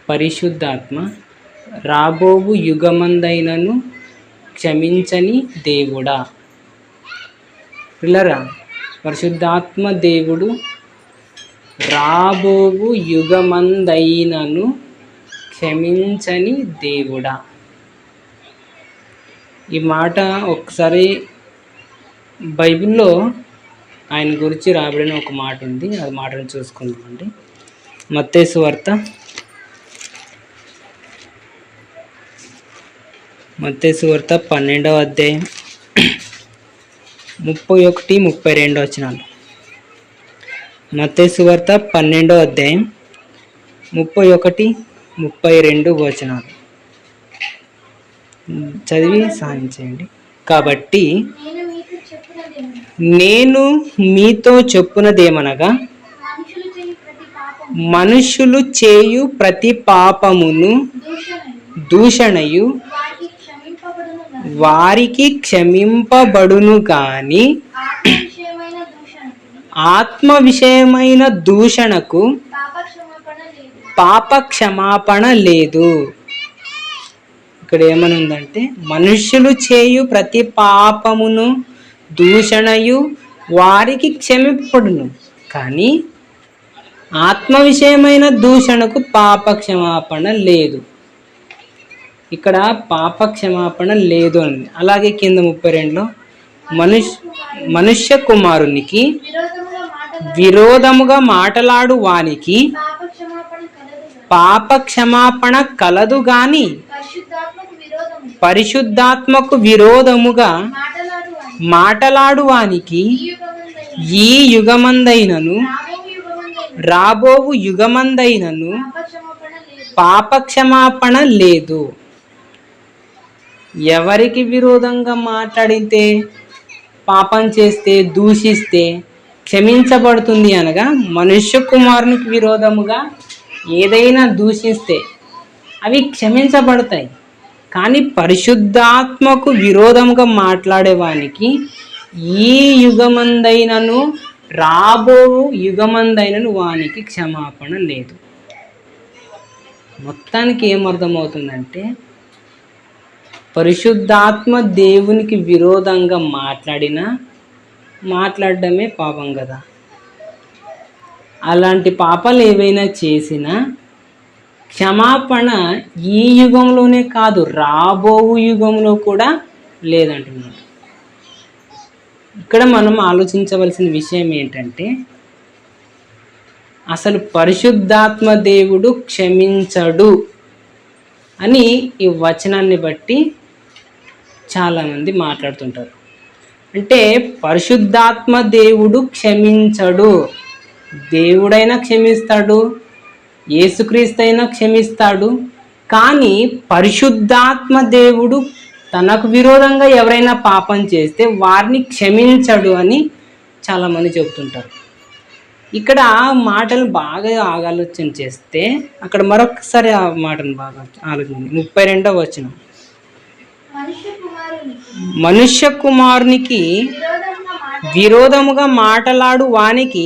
పరిశుద్ధాత్మ రాబోవు యుగమందైనను క్షమించని దేవుడా. పిల్లరా, పరిశుద్ధాత్మ దేవుడు రాబోవు యుగమందైనను క్షమించని దేవుడా. ఈ మాట ఒకసారి బైబిల్లో ఆయన గురించి రాబడిన ఒక మాట ఉంది, ఆ మాటను చూసుకుందామండి. మత్తయి సువార్త 12వ అధ్యాయం 31-32 వచనాలు. మత్తయి సువార్త 12వ అధ్యాయం 31-32 వచనాలు చదివి సాయం చేయండి. కాబట్టి నేను మీతో చెప్పునదేమనగా, మనుషులు చేయు ప్రతి పాపమును దూషణయు వారికి క్షమింపబడును గాని ఆత్మ విషయమైన దూషణకు పాప క్షమాపణ లేదు. ఇక్కడ ఏమని ఉందంటే, మనుష్యులు చేయు ప్రతి పాపమును దూషణయు వారికి క్షమింపబడును, కానీ ఆత్మ విషయమైన దూషణకు పాప క్షమాపణ లేదు. ఇక్కడ పాప క్షమాపణ లేదు అని. అలాగే కింద 32లో మనుష్య కుమారునికి విరోధముగా మాటలాడు వానికి పాప క్షమాపణ కలదు గాని పరిశుద్ధాత్మకు విరోధముగా మాటలాడు వానికి ఈ యుగమందైనను రాబోవు యుగమందైనను పాప క్షమాపణ లేదు. ఎవరికి విరోధంగా మాట్లాడితే, పాపం చేస్తే, దూషిస్తే క్షమించబడుతుంది అనగా, మనుష్య కుమారునికి విరోధముగా ఏదైనా దూషిస్తే అవి క్షమించబడతాయి. కానీ పరిశుద్ధాత్మకు విరోధముగా మాట్లాడేవానికి ఈ యుగమందైనను రాబో యుగమందైనను వానికి క్షమాపణ లేదు. మొత్తానికి ఏమర్థమవుతుందంటే, పరిశుద్ధాత్మ దేవునికి విరోధంగా మాట్లాడడమే పాపం కదా. అలాంటి పాపాలు ఏవైనా చేసినా క్షమాపణ ఈ యుగంలోనే కాదు, రాబో యుగంలో కూడా లేదంటున్నాడు. ఇక్కడ మనం ఆలోచించవలసిన విషయం ఏంటంటే, అసలు పరిశుద్ధాత్మ దేవుడు క్షమించడు అని ఈ వచనాన్ని బట్టి చాలామంది మాట్లాడుతుంటారు. అంటే పరిశుద్ధాత్మ దేవుడు క్షమించడు. దేవుడైనా క్షమిస్తాడు, యేసుక్రీస్తు అయినా క్షమిస్తాడు, కానీ పరిశుద్ధాత్మ దేవుడు తనకు విరోధంగా ఎవరైనా పాపం చేస్తే వారిని క్షమించడు అని చాలామంది చెబుతుంటారు. ఇక్కడ మాటలు బాగా ఆలోచన చేస్తే, అక్కడ మరొకసారి ఆ మాటను బాగా ఆలోచించండి. 32వ వచనం, మనుష్య కుమారునికి విరోధముగా మాటలాడు వానికి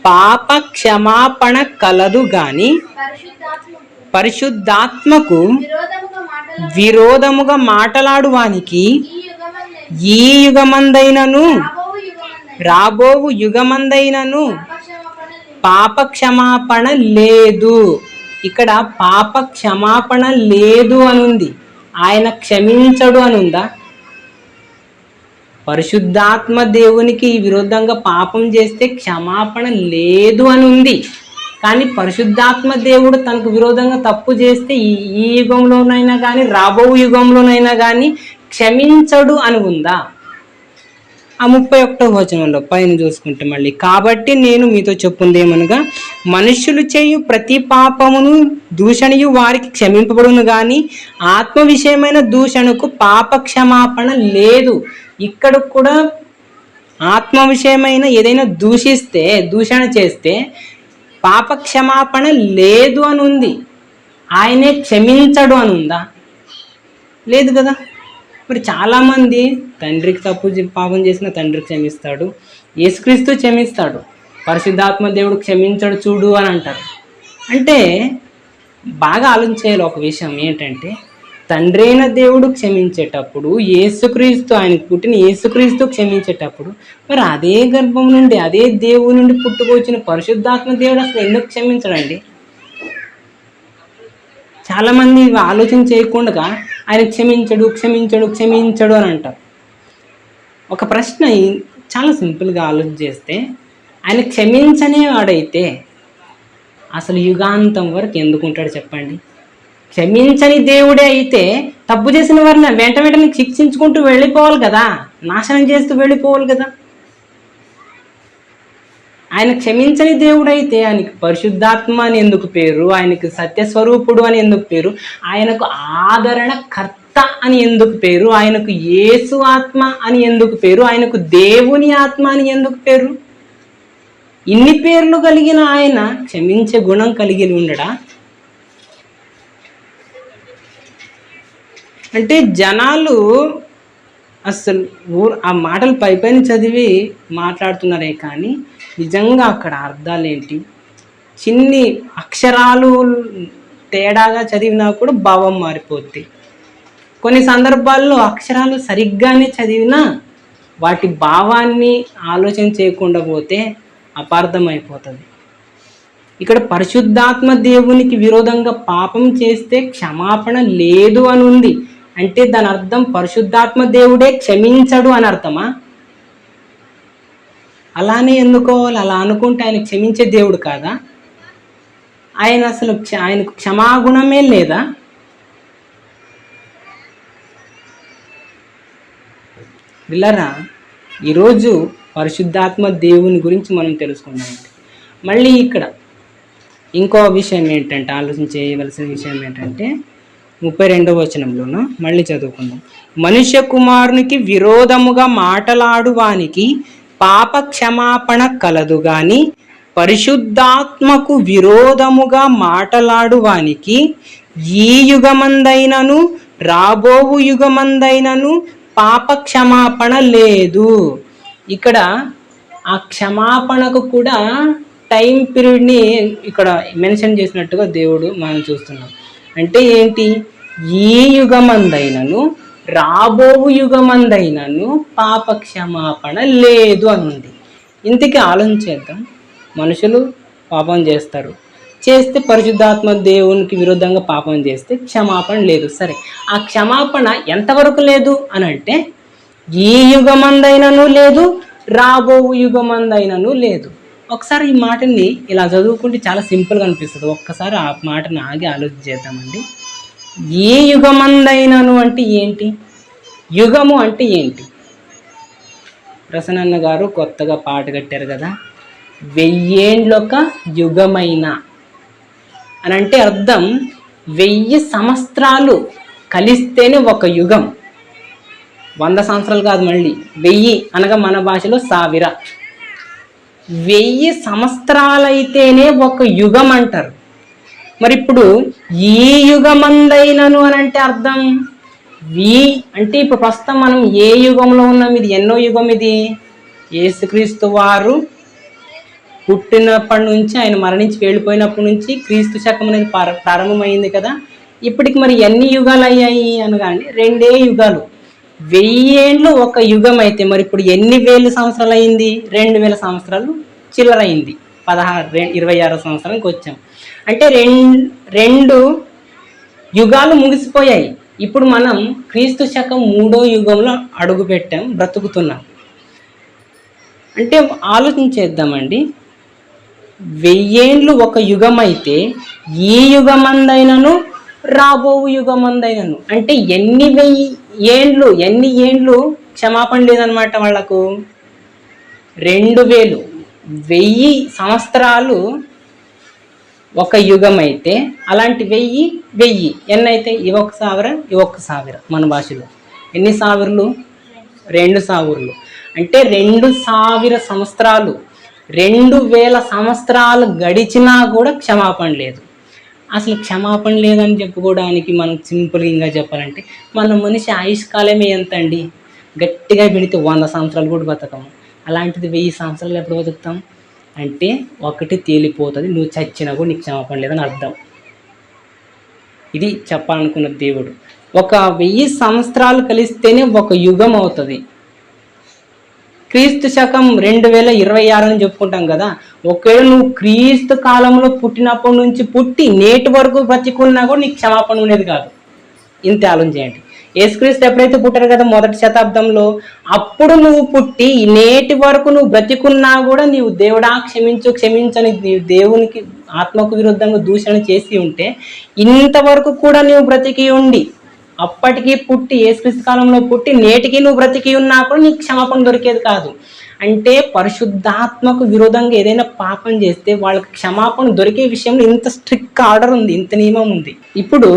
పాప క్షమాపణ కలదు గాని పరిశుద్ధాత్మకు విరోధముగా మాటలాడు వానికి ఈ యుగమందైనను రాబోవు యుగమందైనను పాప క్షమాపణ లేదు. ఇక్కడ పాప క్షమాపణ లేదు అనుంది, ఆయన క్షమించడు అనుందా? పరిశుద్ధాత్మ దేవునికి విరుద్ధంగా పాపం చేస్తే క్షమాపణ లేదు అని ఉంది, కానీ పరిశుద్ధాత్మ దేవుడు తనకు విరోధంగా తప్పు చేస్తే ఈ యుగంలోనైనా కానీ రాబో యుగంలోనైనా కానీ క్షమించడు అని ఉందా? ఆ 31వ వచనంలో పైన చూసుకుంటే మళ్ళీ, కాబట్టి నేను మీతో చెప్పుంది ఏమనగా, మనుష్యులు చేయు ప్రతి పాపమును దూషణయు వారికి క్షమింపబడును కానీ ఆత్మ విషయమైన దూషణకు పాప క్షమాపణ లేదు. ఇక్కడ కూడా ఆత్మ విషయమైన ఏదైనా దూషణ చేస్తే పాప క్షమాపణ లేదు అని ఉంది, ఆయనే క్షమించడు అని ఉందా? లేదు కదా. మరి చాలామంది తండ్రికి పాపం చేసిన తండ్రికి క్షమిస్తాడు, యేసుక్రీస్తు క్షమిస్తాడు, పరిశుద్ధాత్మ దేవుడు క్షమించడు చూడు అని అంటారు. అంటే బాగా ఆలోచించేయాలి ఒక విషయం ఏంటంటే, తండ్రి అయిన దేవుడు క్షమించేటప్పుడు, యేసుక్రీస్తు ఆయనకు పుట్టిన యేసుక్రీస్తు క్షమించేటప్పుడు, మరి అదే గర్భం నుండి అదే దేవుడి నుండి పుట్టుకొచ్చిన పరిశుద్ధాత్మ దేవుడు అసలు ఎందుకు క్షమించడండి? చాలామంది ఆలోచన చేయకుండా ఆయన క్షమించడు క్షమించడు క్షమించడు అని అంటారు. ఒక ప్రశ్న చాలా సింపుల్గా ఆలోచన చేస్తే, ఆయన క్షమించనే వాడైతే అసలు యుగాంతం వరకు ఎందుకుంటాడు చెప్పండి? క్షమించని దేవుడే అయితే తప్పు చేసిన వారిని వెంటనే శిక్షించుకుంటూ వెళ్ళిపోవాలి కదా, నాశనం చేస్తూ వెళ్ళిపోవాలి కదా. ఆయన క్షమించని దేవుడైతే ఆయనకు పరిశుద్ధాత్మ అని ఎందుకు పేరు, ఆయనకు సత్యస్వరూపుడు అని ఎందుకు పేరు, ఆయనకు ఆదరణ కర్త అని ఎందుకు పేరు, ఆయనకు యేసు ఆత్మ అని ఎందుకు పేరు, ఆయనకు దేవుని ఆత్మ అని ఎందుకు పేరు? ఇన్ని పేర్లు కలిగిన ఆయన క్షమించే గుణం కలిగి ఉండడా? అంటే జనాలు అసలు ఆ మాటలు పైపైన చదివి మాట్లాడుతున్నారే కానీ నిజంగా అక్కడ అర్థాలు ఏంటి? చిన్ని అక్షరాలు తేడాగా చదివినా కూడా భావం మారిపోద్ది. కొన్ని సందర్భాల్లో అక్షరాలు సరిగ్గానే చదివినా వాటి భావాన్ని ఆలోచన చేయకుండా పోతే అపార్థమైపోతుంది. ఇక్కడ పరిశుద్ధాత్మ దేవునికి విరోధంగా పాపం చేస్తే క్షమాపణ లేదు అని ఉంది. అంటే దాని అర్థం పరిశుద్ధాత్మ దేవుడే క్షమించడు అని అర్థమా? అలానే ఎందుకోవాలి? అలా అనుకుంటే ఆయన క్షమించే దేవుడు కాదా? ఆయన అసలు ఆయనకు క్షమాగుణమే లేదా? విల్లరా, ఈరోజు పరిశుద్ధాత్మ దేవుని గురించి మనం తెలుసుకుందామండి. మళ్ళీ ఇక్కడ ఇంకో విషయం ఏంటంటే, ఆలోచన చేయవలసిన విషయం ఏంటంటే 32వ వచనంలోనూ మళ్ళీ చదువుకుందాం. మనుష్య కుమారునికి విరోధముగా మాటలాడువానికి పాప క్షమాపణ కలదు గాని పరిశుద్ధాత్మకు విరోధముగా మాటలాడువానికి ఈ యుగమందైనను రాబోవు యుగమందైనను పాప క్షమాపణ లేదు. ఇక్కడ ఆ క్షమాపణకు కూడా టైం పీరియడ్ని ఇక్కడ మెన్షన్ చేసినట్టుగా దేవుడు మనం చూస్తున్నాం. అంటే ఏంటి? ఈ యుగమందైనను రాబోవు యుగమందైనను పాప క్షమాపణ లేదు అని ఉంది. ఇంతకీ ఆలోచించేద్దాం. మనుషులు పాపం చేస్తారు, చేస్తే పరిశుద్ధాత్మ దేవునికి విరుద్ధంగా పాపం చేస్తే క్షమాపణ లేదు. సరే, ఆ క్షమాపణ ఎంతవరకు లేదు అని అంటే ఈ యుగమందైనను లేదు, రాబోవు యుగమందైనను లేదు. ఒకసారి ఈ మాటని ఇలా చదువుకుంటే చాలా సింపుల్గా అనిపిస్తుంది. ఒక్కసారి ఆ మాటని ఆగి ఆలోచన చేద్దామండి. ఏ యుగమందైనను అంటే ఏంటి? యుగము అంటే ఏంటి? ప్రసన్న గారు కొత్తగా పాట కట్టారు కదా, 1000 ఏండ్లొక యుగమైన అని అంటే అర్థం 1000 సంవత్సరాలు కలిస్తేనే ఒక యుగం. 100 సంవత్సరాలు కాదు, మళ్ళీ 1000 అనగా మన భాషలో 1000. 1000 సంవత్సరాలైతేనే ఒక యుగం అంటారు. మరి ఇప్పుడు ఈ యుగమందైనను అని అంటే అర్థం అంటే ఇప్పుడు ప్రస్తుతం మనం ఏ యుగంలో ఉన్నాం? ఇది ఎన్నో యుగం? ఇది యేసుక్రీస్తు వారు పుట్టినప్పటి నుంచి, ఆయన మరణించి వెళ్ళిపోయినప్పటి నుంచి క్రీస్తు శకం అనేది ప్రారంభమైంది కదా. ఇప్పటికి మరి ఎన్ని యుగాలు అయ్యాయి అనగానే 2 యుగాలు. 1000 ఏండ్లు ఒక యుగం అయితే మరి ఇప్పుడు ఎన్ని వేల సంవత్సరాలు అయింది? 2000 సంవత్సరాలు చిల్లర అయింది. 26వ సంవత్సరానికి వచ్చాం. అంటే 2 యుగాలు ముగిసిపోయాయి. ఇప్పుడు మనం క్రీస్తు శకం 3వ యుగంలో అడుగు పెట్టాం, బ్రతుకుతున్నాం. అంటే ఆలోచించేద్దామండి. 1000 ఏండ్లు ఒక యుగం అయితే ఈ యుగమందైనను రాబోవు యుగమందైనను అంటే ఎన్ని ఏండ్లు క్షమాపణ లేదనమాట వాళ్లకు. 2000 1000 సంవత్సరాలు ఒక యుగం అయితే అలాంటి 1000 ఎన్నైతే? 1,000 1,000 మన భాషలో. ఎన్ని సావిర్లు? 2 సావిర్లు. అంటే 2,000 సంవత్సరాలు, 2000 సంవత్సరాలు గడిచినా కూడా క్షమాపణ లేదు. అసలు క్షమాపణ లేదని చెప్పుకోవడానికి మనం సింపుల్గా ఇంకా చెప్పాలంటే మన మనిషి ఆయుష్కాలమే ఎంత అండి? గట్టిగా పెడితే 100 సంవత్సరాలు కూడా బతకము. అలాంటిది 1000 సంవత్సరాలు ఎప్పుడు బతుకుతాం? అంటే ఒకటి తేలిపోతుంది, నువ్వు చచ్చినా కూడా నీకు క్షమాపణ లేదని అర్థం. ఇది చెప్పాలనుకున్న దేవుడు. 1000 సంవత్సరాలు కలిస్తేనే ఒక యుగం అవుతుంది. క్రీస్తు శకం 2026 అని చెప్పుకుంటాం కదా. ఒకవేళ నువ్వు క్రీస్తు కాలంలో పుట్టినప్పటి నుంచి పుట్టి నేటి వరకు బ్రతికున్నా కూడా నీకు క్షమాపణ ఉండేది కాదు. ఇంత ఆలోచన చేయండి. యేసుక్రీస్తు ఎప్పుడైతే పుట్టారు కదా 1వ శతాబ్దంలో, అప్పుడు నువ్వు పుట్టి నేటి వరకు నువ్వు బ్రతికున్నా కూడా నీవు దేవుడా క్షమించని నీవు దేవునికి ఆత్మకు విరుద్ధంగా దూషణ చేసి ఉంటే ఇంతవరకు కూడా నువ్వు బ్రతికి ఉండి అప్పటికి పుట్టి యేసుక్రీస్తు కాలంలో పుట్టి నేటికి నువ్వు బ్రతికి ఉన్నా కూడా నీకు క్షమాపణ దొరికేది కాదు. అంటే పరిశుద్ధాత్మకు విరోధంగా ఏదైనా పాపం చేస్తే వాళ్ళకి క్షమాపణ దొరికే విషయంలో ఇంత స్ట్రిక్ట్ ఆర్డర్ ఉంది, ఇంత నియమం ఉంది. ఇప్పుడు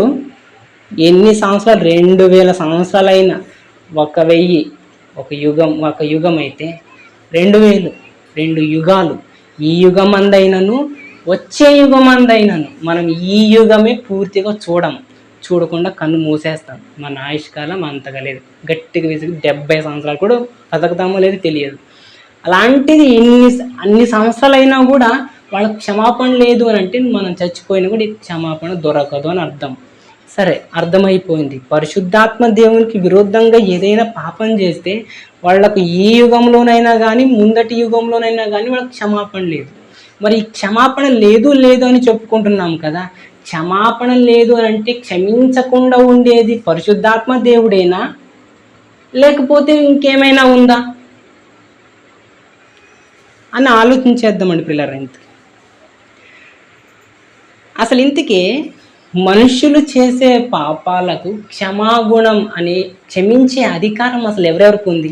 ఎన్ని సంవత్సరాలు, 2000 సంవత్సరాలైనా 1000 ఒక యుగం అయితే 2000 2 యుగాలు. ఈ యుగం అందైనను వచ్చే యుగం అందైనను మనం ఈ యుగమే పూర్తిగా చూడకుండా కన్ను మూసేస్తాం. మన ఆయుష్కాలం అంతగా లేదు, గట్టిగా విసిగి 70 సంవత్సరాలు కూడా బతకదామో లేదు తెలియదు. అలాంటిది అన్ని సంవత్సరాలైనా కూడా వాళ్ళకి క్షమాపణ లేదు అని అంటే మనం చచ్చిపోయినా కూడా క్షమాపణ దొరకదు అని అర్థం. సరే, అర్థమైపోయింది. పరిశుద్ధాత్మ దేవునికి విరుద్ధంగా ఏదైనా పాపం చేస్తే వాళ్ళకు ఈ యుగంలోనైనా కానీ ముందటి యుగంలోనైనా కానీ వాళ్ళకి క్షమాపణ లేదు. మరి క్షమాపణ లేదు అని చెప్పుకుంటున్నాం కదా. క్షమాపణ లేదు అని అంటే క్షమించకుండా ఉండేది పరిశుద్ధాత్మ దేవుడేనా, లేకపోతే ఇంకేమైనా ఉందా అని ఆలోచించేద్దామండి పిల్లలు. అసలు ఇంతకీ మనుషులు చేసే పాపాలకు క్షమాగుణం అని క్షమించే అధికారం అసలు ఎవరెవరికి ఉంది?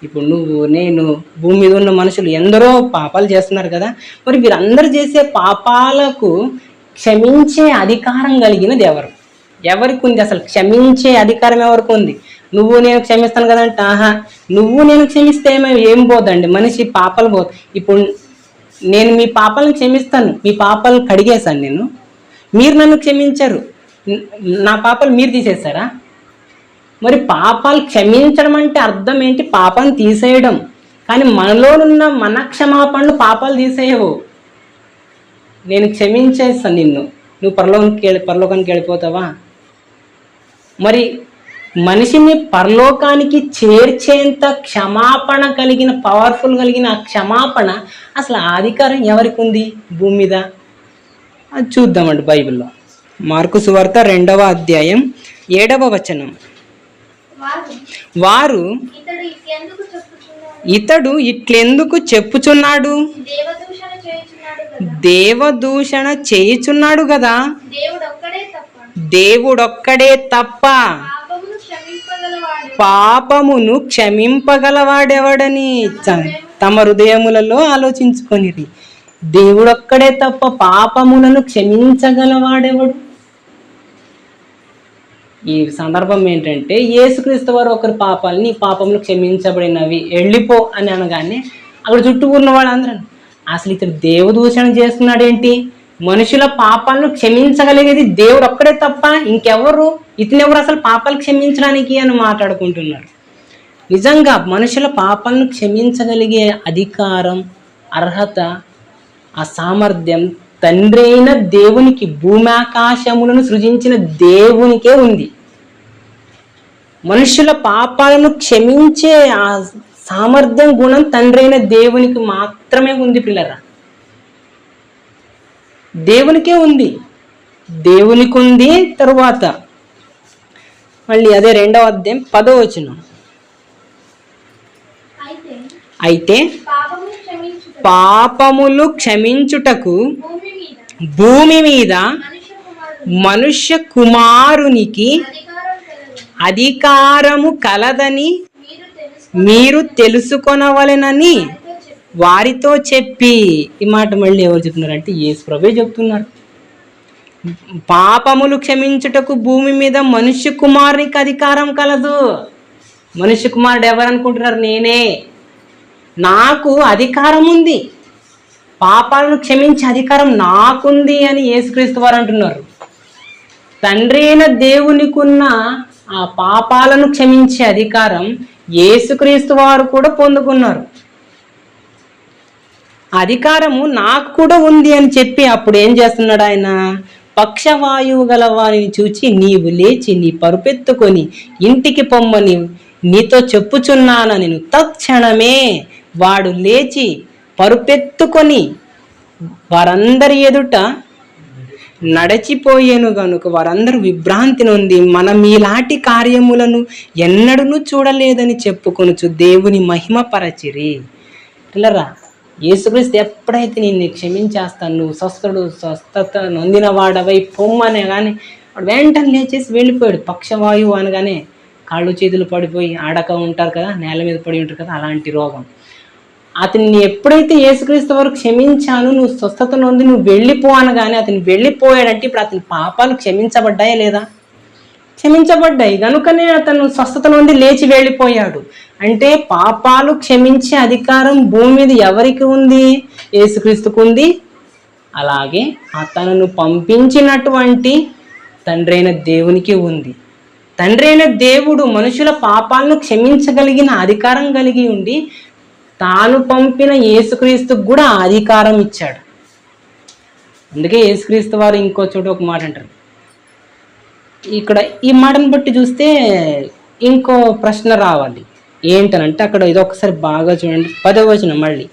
ఇప్పుడు నువ్వు, నేను, భూమి మీద ఉన్న మనుషులు ఎందరో పాపాలు చేస్తున్నారు కదా. మరి వీరందరూ చేసే పాపాలకు క్షమించే అధికారం కలిగినది ఎవరికి ఉంది? అసలు క్షమించే అధికారం ఎవరికి ఉంది? నువ్వు నేను క్షమిస్తాను కదంటే, నువ్వు నేను క్షమిస్తే ఏం పోదండి, మనిషి పాపాలు పోదు. ఇప్పుడు నేను మీ పాపాలను క్షమిస్తాను, మీ పాపాలను కడిగేశాను, మీరు నన్ను క్షమించారు, నా పాపాలు మీరు తీసేశారా? మరి పాపాలు క్షమించడం అంటే అర్థం ఏంటి? పాపాన్ని తీసేయడం. కానీ మనలోనున్న మన క్షమాపణలు పాపాలు తీసేయవు. నేను క్షమించేస్తాను నిన్ను, నువ్వు పరలోకానికి వెళ్ళిపోతావా? మరి మనిషిని పరలోకానికి చేర్చేంత క్షమాపణ కలిగిన, పవర్ఫుల్ కలిగిన ఆ క్షమాపణ అసలు ఆ అధికారం ఎవరికి ఉంది భూమి మీద? అది చూద్దామండి బైబిల్లో. మార్కు సువార్త 2వ అధ్యాయం 7వ వచనం. వారు ఇతడు ఇట్లెందుకు చెప్పుచున్నాడు? దేవదూషణ చేయుచున్నాడు కదా. దేవుడొక్కడే తప్ప పాపమును క్షమింపగలవాడెవడని తమ హృదయములలో ఆలోచించుకొనిరి. దేవుడొక్కడే తప్ప పాపములను క్షమించగలవాడెవడు? ఈ సందర్భం ఏంటంటే, యేసుక్రీస్తు వారు ఒకరి పాపాలని, పాపములు క్షమించబడినవి, వెళ్ళిపో అని అనగానే అక్కడ చుట్టూ ఉన్న వాళ్ళందరూ అసలు ఇతడు దేవదూషణ చేస్తున్నాడు ఏంటి? మనుషుల పాపాలను క్షమించగలిగేది దేవుడు ఒక్కడే తప్ప ఇంకెవరు? ఇతనెవరు అసలు పాపాలు క్షమించడానికి అని మాట్లాడుకుంటున్నారు. నిజంగా మనుషుల పాపాలను క్షమించగలిగే అధికారం, అర్హత, ఆ సామర్థ్యం తండ్రి అయిన దేవునికి, భూమాకాశములను సృజించిన దేవునికే ఉంది. మనుషుల పాపాలను క్షమించే ఆ సామర్థ్యం, గుణం తండ్రి అయిన దేవునికి మాత్రమే ఉంది పిల్లరా. దేవునికే ఉంది, దేవునికి ఉంది. తరువాత మళ్ళీ అదే 2వ అధ్యాయం 10వ వచనం. అయితే పాపములు క్షమించుటకు భూమి మీద మనుష్య కుమారునికి అధికారము కలదని మీరు తెలుసుకొనవలెనని వారితో చెప్పి. ఈ మాట మళ్ళీ ఎవరు చెప్తున్నారంటే యేసు ప్రభువే చెప్తున్నారు. పాపములు క్షమించుటకు భూమి మీద మనుష్య కుమారునికి అధికారం కలదు. మనుష్య కుమారుడు ఎవరు అనుకుంటున్నారు? నేనే. నాకు అధికారం ఉంది, పాపాలను క్షమించే అధికారం నాకుంది అని యేసుక్రీస్తు వారు అంటున్నారు. తండ్రి అయిన దేవునికి ఉన్న ఆ పాపాలను క్షమించే అధికారం యేసుక్రీస్తు వారు కూడా పొందుకున్నారు. అధికారము నాకు కూడా ఉంది అని చెప్పి అప్పుడు ఏం చేస్తున్నాడు ఆయన? పక్షవాయువు గల వారిని చూచి, నీవు లేచి నీ పరుపెత్తుకొని ఇంటికి పొమ్మని నీతో చెప్పుచున్నానని తక్షణమే వాడు లేచి పరుపెత్తుకొని వారందరి ఎదుట నడచిపోయేను గనుక వారందరూ విభ్రాంతి నొంది మనం ఈలాంటి కార్యములను ఎన్నడూ చూడలేదని చెప్పుకొనుచు దేవుని మహిమపరచిరి. పిల్లరా, యేసుక్రీస్తు ఎప్పుడైతే నిన్ను క్షమించేస్తాను, నువ్వు స్వస్థత నొందిన వాడవై పొమ్మనే కానీ వాడు వెంటనే లేచేసి వెళ్ళిపోయాడు. పక్షవాయువు అనగానే కాళ్ళు చేతులు పడిపోయి ఆడక ఉంటారు కదా, నేల మీద పడి ఉంటారు కదా, అలాంటి రోగం. అతన్ని ఎప్పుడైతే యేసుక్రీస్తు వరకు క్షమించాను, నువ్వు స్వస్థత నొంది నువ్వు వెళ్ళిపో అనగానే అతను వెళ్ళిపోయాడంటే ఇప్పుడు అతని పాపాలు క్షమించబడ్డాయా లేదా? క్షమించబడ్డాయి. కనుకనే అతను స్వస్థత నొంది లేచి వెళ్ళిపోయాడు. అంటే పాపాలు క్షమించే అధికారం భూమి మీద ఎవరికి ఉంది? యేసుక్రీస్తుకు ఉంది. అలాగే అతను పంపించినటువంటి తండ్రి అయిన దేవునికి ఉంది. తండ్రి అయిన దేవుడు మనుషుల పాపాలను క్షమించగలిగిన అధికారం కలిగి ఉండి తాను పంపిన యేసుక్రీస్తుకు కూడా అధికారం ఇచ్చాడు. అందుకే యేసుక్రీస్తు వారు ఇంకో చోట ఒక మాట అంటారు. ఇక్కడ ఈ మాటను బట్టి చూస్తే ఇంకో ప్రశ్న రావాలి. ఏంటనంటే అక్కడ ఇదొకసారి బాగా చూడండి, 10వ వచనం మళ్ళీ.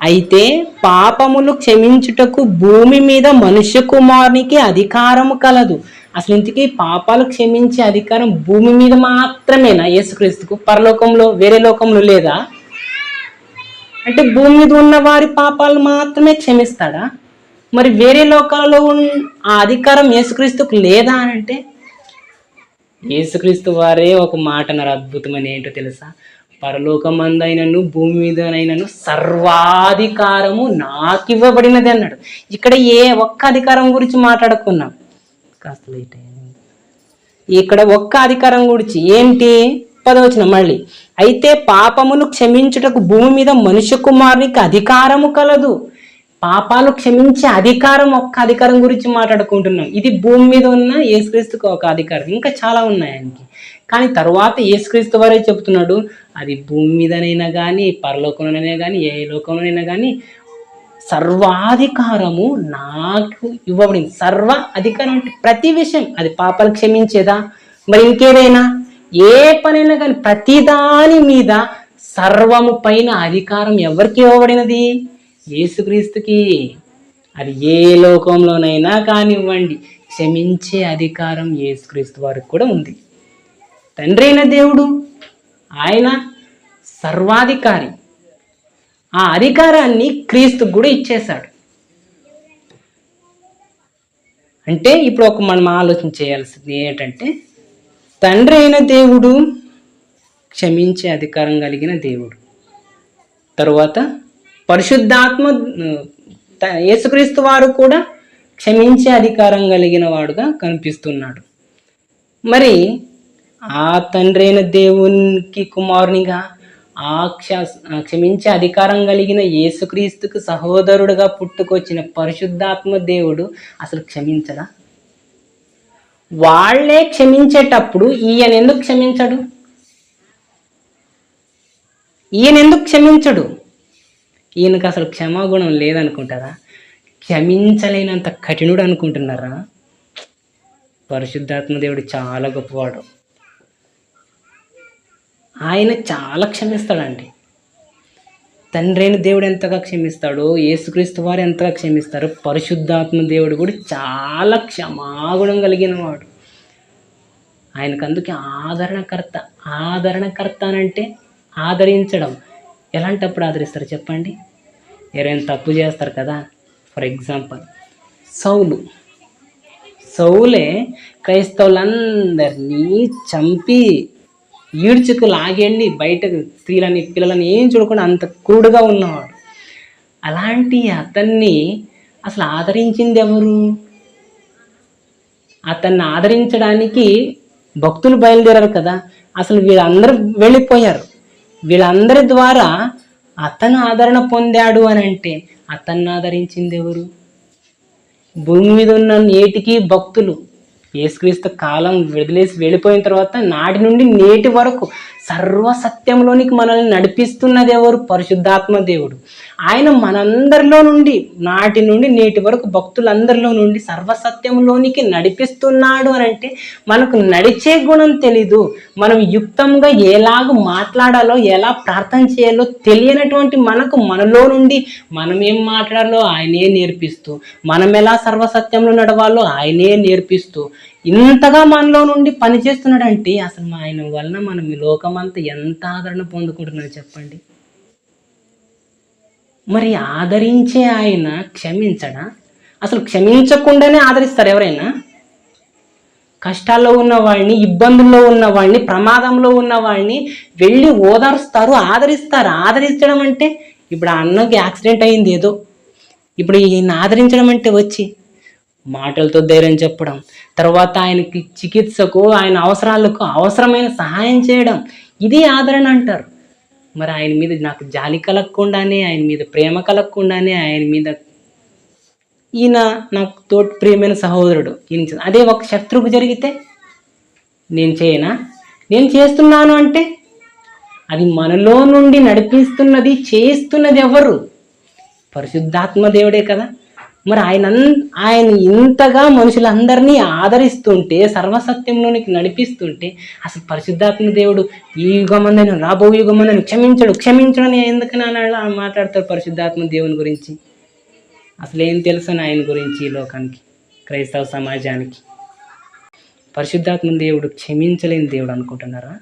అయితే పాపములు క్షమించుటకు భూమి మీద మనుష్య కుమారునికి అధికారము కలదు. అసలు ఇంతకీ పాపాలు క్షమించే అధికారం భూమి మీద మాత్రమేనా యేసుక్రీస్తుకు? పరలోకంలో వేరే లోకంలో లేదా? అంటే భూమి మీద ఉన్న వారి పాపాలు మాత్రమే క్షమిస్తాడా? మరి వేరే లోకాలలో ఆ అధికారం యేసుక్రీస్తుకు లేదా అని అంటే, యేసుక్రీస్తు వారే ఒక మాట అన్నారు, అద్భుతమని. ఏంటో తెలుసా? పరలోకమందైనను భూమి మీదనైనను సర్వాధికారము నాకు ఇవ్వబడినది అన్నాడు. ఇక్కడ ఏ ఒక్క అధికారం గురించి మాట్లాడుకున్నాం, కాస్త లేట్ అయ్యింది. ఇక్కడ ఒక్క అధికారం గురించి ఏంటి? 10వ వచనం మళ్ళీ. అయితే పాపములు క్షమించుటకు భూమి మీద మనుష్య కుమారునికి అధికారము కలదు. పాపాలు క్షమించే అధికారం, ఒక్క అధికారం గురించి మాట్లాడుకుంటున్నాం. ఇది భూమి మీద ఉన్న యేసుక్రీస్తుకు ఒక అధికారం, ఇంకా చాలా ఉన్నాయి ఆయనకి. కానీ తర్వాత యేసుక్రీస్తు వారే చెబుతున్నాడు, అది భూమి మీదనైనా కానీ పరలోకంలోనైనా కానీ ఏ లోకంలోనైనా కానీ సర్వాధికారము నాకు ఇవ్వబడింది. సర్వ అధికారం అంటే ప్రతి విషయం. అది పాపాలు క్షమించేదా, మరి ఇంకేదైనా ఏ పనైనా కానీ ప్రతిదాని మీద సర్వము పైన అధికారం ఎవరికి ఇవ్వబడినది? యేసుక్రీస్తుకి. అది ఏ లోకంలోనైనా కానివ్వండి, క్షమించే అధికారం యేసుక్రీస్తు వారికి కూడా ఉంది. తండ్రి అయిన దేవుడు ఆయన సర్వాధికారి. ఆ అధికారాన్ని క్రీస్తుకు కూడా ఇచ్చేశాడు. అంటే ఇప్పుడు మనం ఆలోచన చేయాల్సింది ఏంటంటే, తండ్రి అయిన దేవుడు క్షమించే అధికారం కలిగిన దేవుడు. తరువాత పరిశుద్ధాత్మ యేసుక్రీస్తు వారు కూడా క్షమించే అధికారం కలిగిన వాడుగా కనిపిస్తున్నాడు. మరి ఆ తండ్రి అయిన దేవునికి కుమారునిగా ఆ క్షమించే అధికారం కలిగిన యేసుక్రీస్తుకు సహోదరుడుగా పుట్టుకొచ్చిన పరిశుద్ధాత్మ దేవుడు అసలు క్షమించడా? వాళ్లే క్షమించేటప్పుడు ఈయన ఎందుకు క్షమించడు? ఈయన ఎందుకు క్షమించడు? ఈయనకు అసలు క్షమాగుణం లేదనుకుంటారా? క్షమించలేనంత కఠినుడు అనుకుంటున్నారా? పరిశుద్ధాత్మ దేవుడు చాలా గొప్పవాడు. ఆయన చాలా క్షమిస్తాడండి. తండ్రి అయిన దేవుడు ఎంతగా క్షమిస్తాడో, యేసుక్రీస్తు వారు ఎంతగా క్షమిస్తారో, పరిశుద్ధాత్మ దేవుడు కూడా చాలా క్షమాగుణం కలిగిన వాడు. ఆయనకు అందుకే ఆదరణకర్త అనంటే ఆదరించడం. ఎలాంటప్పుడు ఆదరిస్తారు చెప్పండి? ఎవరైనా తప్పు చేస్తారు కదా, ఫర్ ఎగ్జాంపుల్ సౌలే క్రైస్తవులందరినీ చంపి ఈడ్చుకు లాగెళ్ళి బయటకు స్త్రీలని పిల్లలని ఏం చూడకుండా అంత క్రూడుగా ఉన్నవాడు. అలాంటి అతన్ని అసలు ఆదరించింది ఎవరు? అతన్ని ఆదరించడానికి భక్తులు బయలుదేరారు కదా. అసలు వీళ్ళందరూ వెళ్ళిపోయారు. వీళ్ళందరి ద్వారా అతను ఆదరణ పొందాడు అని అంటే అతన్ని ఆదరించింది ఎవరు? భూమి మీద ఉన్న నేటికి భక్తులు యేసుక్రీస్తు కాలం వదిలేసి వెళ్ళిపోయిన తర్వాత నాటి నుండి నేటి వరకు సర్వసత్యంలోనికి మనల్ని నడిపిస్తున్నది ఎవరు? పరిశుద్ధాత్మ దేవుడు. ఆయన మనందరిలో నుండి, నాటి నుండి నేటి వరకు భక్తులందరిలో నుండి సర్వసత్యంలోనికి నడిపిస్తున్నాడు అని అంటే మనకు నడిచే గుణం తెలీదు. మనం యుక్తంగా ఎలాగ మాట్లాడాలో, ఎలా ప్రార్థన చేయాలో తెలియనటువంటి మనలో నుండి మనం ఏం మాట్లాడాలో ఆయనే నేర్పిస్తూ, మనం ఎలా సర్వసత్యంలో నడవాలో ఆయనే నేర్పిస్తూ ఇంతగా మనలో నుండి పనిచేస్తున్నాడంటే అసలు ఆయన వలన మనం ఈ లోకమంతా ఎంత ఆదరణ పొందుకుంటున్నాడు చెప్పండి. మరి ఆదరించే ఆయన క్షమించడా? అసలు క్షమించకుండానే ఆదరిస్తారు ఎవరైనా? కష్టాల్లో ఉన్న వాళ్ళని, ఇబ్బందుల్లో ఉన్న వాళ్ళని, ప్రమాదంలో ఉన్న వాళ్ళని వెళ్ళి ఓదారుస్తారు, ఆదరిస్తారు. ఆదరించడం అంటే ఇప్పుడు ఆ అన్నకి యాక్సిడెంట్ అయింది ఏదో, ఇప్పుడు ఈయన ఆదరించడం అంటే వచ్చి మాటలతో ధైర్యం చెప్పడం, తర్వాత ఆయనకి చికిత్సకు, ఆయన అవసరాలకు అవసరమైన సహాయం చేయడం, ఇది ఆదరణ అంటారు. మరి ఆయన మీద నాకు జాలి కలగకుండానే, ఆయన మీద ప్రేమ కలగకుండానే, ఆయన మీద ఈయన నాకు తోటి ప్రియమైన సహోదరుడు ఈయన, అదే ఒక శత్రువుకు జరిగితే నేను చేయనా? నేను చేస్తున్నాను అంటే అది మనలో నుండి నడిపిస్తున్నది, చేస్తున్నది ఎవరు? పరిశుద్ధాత్మ దేవుడే కదా. మరి ఆయన ఇంతగా మనుషులందరినీ ఆదరిస్తుంటే, సర్వసత్యంలోనికి నడిపిస్తుంటే, అసలు పరిశుద్ధాత్మ దేవుడు ఈ యుగమందని, రాబో యుగమందని క్షమించడని ఎందుకని అలా మాట్లాడతారు పరిశుద్ధాత్మ దేవుని గురించి? అసలు ఏం తెలుసు ఆయన గురించి ఈ లోకానికి, క్రైస్తవ సమాజానికి? పరిశుద్ధాత్మ దేవుడు క్షమించలేని దేవుడు అనుకుంటున్నారా?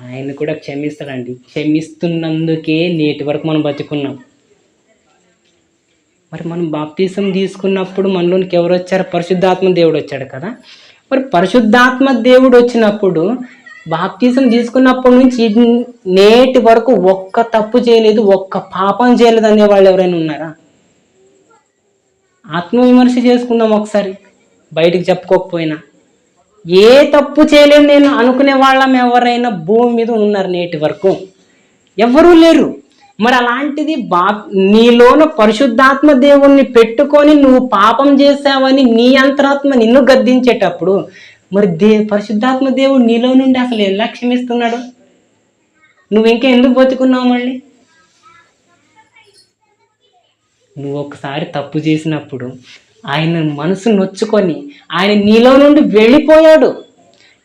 ఆయన కూడా క్షమిస్తాడండి. క్షమిస్తున్నందుకే నేటి వరకు మనం బతుకున్నాం. మరి మనం బాప్తీసం తీసుకున్నప్పుడు మనలోనికి ఎవరు వచ్చారు? పరిశుద్ధాత్మ దేవుడు వచ్చాడు కదా. మరి పరిశుద్ధాత్మ దేవుడు వచ్చినప్పుడు బాప్తీసం తీసుకున్నప్పటి నుంచి నేటి వరకు ఒక్క తప్పు చేయలేదు, ఒక్క పాపం చేయలేదు అనేవాళ్ళు ఎవరైనా ఉన్నారా? ఆత్మవిమర్శ చేసుకుందాం ఒకసారి, బయటికి చెప్పుకోకపోయినా. ఏ తప్పు చేయలేదు నేను అనుకునే వాళ్ళం ఎవరైనా భూమి మీద ఉన్నారు నేటి వరకు? ఎవరూ లేరు. మరి అలాంటిది నీలోన పరిశుద్ధాత్మ దేవుణ్ణి పెట్టుకొని నువ్వు పాపం చేసావని నీ అంతరాత్మ నిన్ను గద్దించేటప్పుడు మరి పరిశుద్ధాత్మ దేవుడు నీలో నుండి అసలు ఎలా క్షమిస్తున్నాడు? నువ్వు ఇంకా ఎందుకు బతుకున్నావు? మళ్ళీ నువ్వు ఒకసారి తప్పు చేసినప్పుడు ఆయన మనసు నొచ్చుకొని ఆయన నీలో నుండి వెళ్ళిపోయాడు.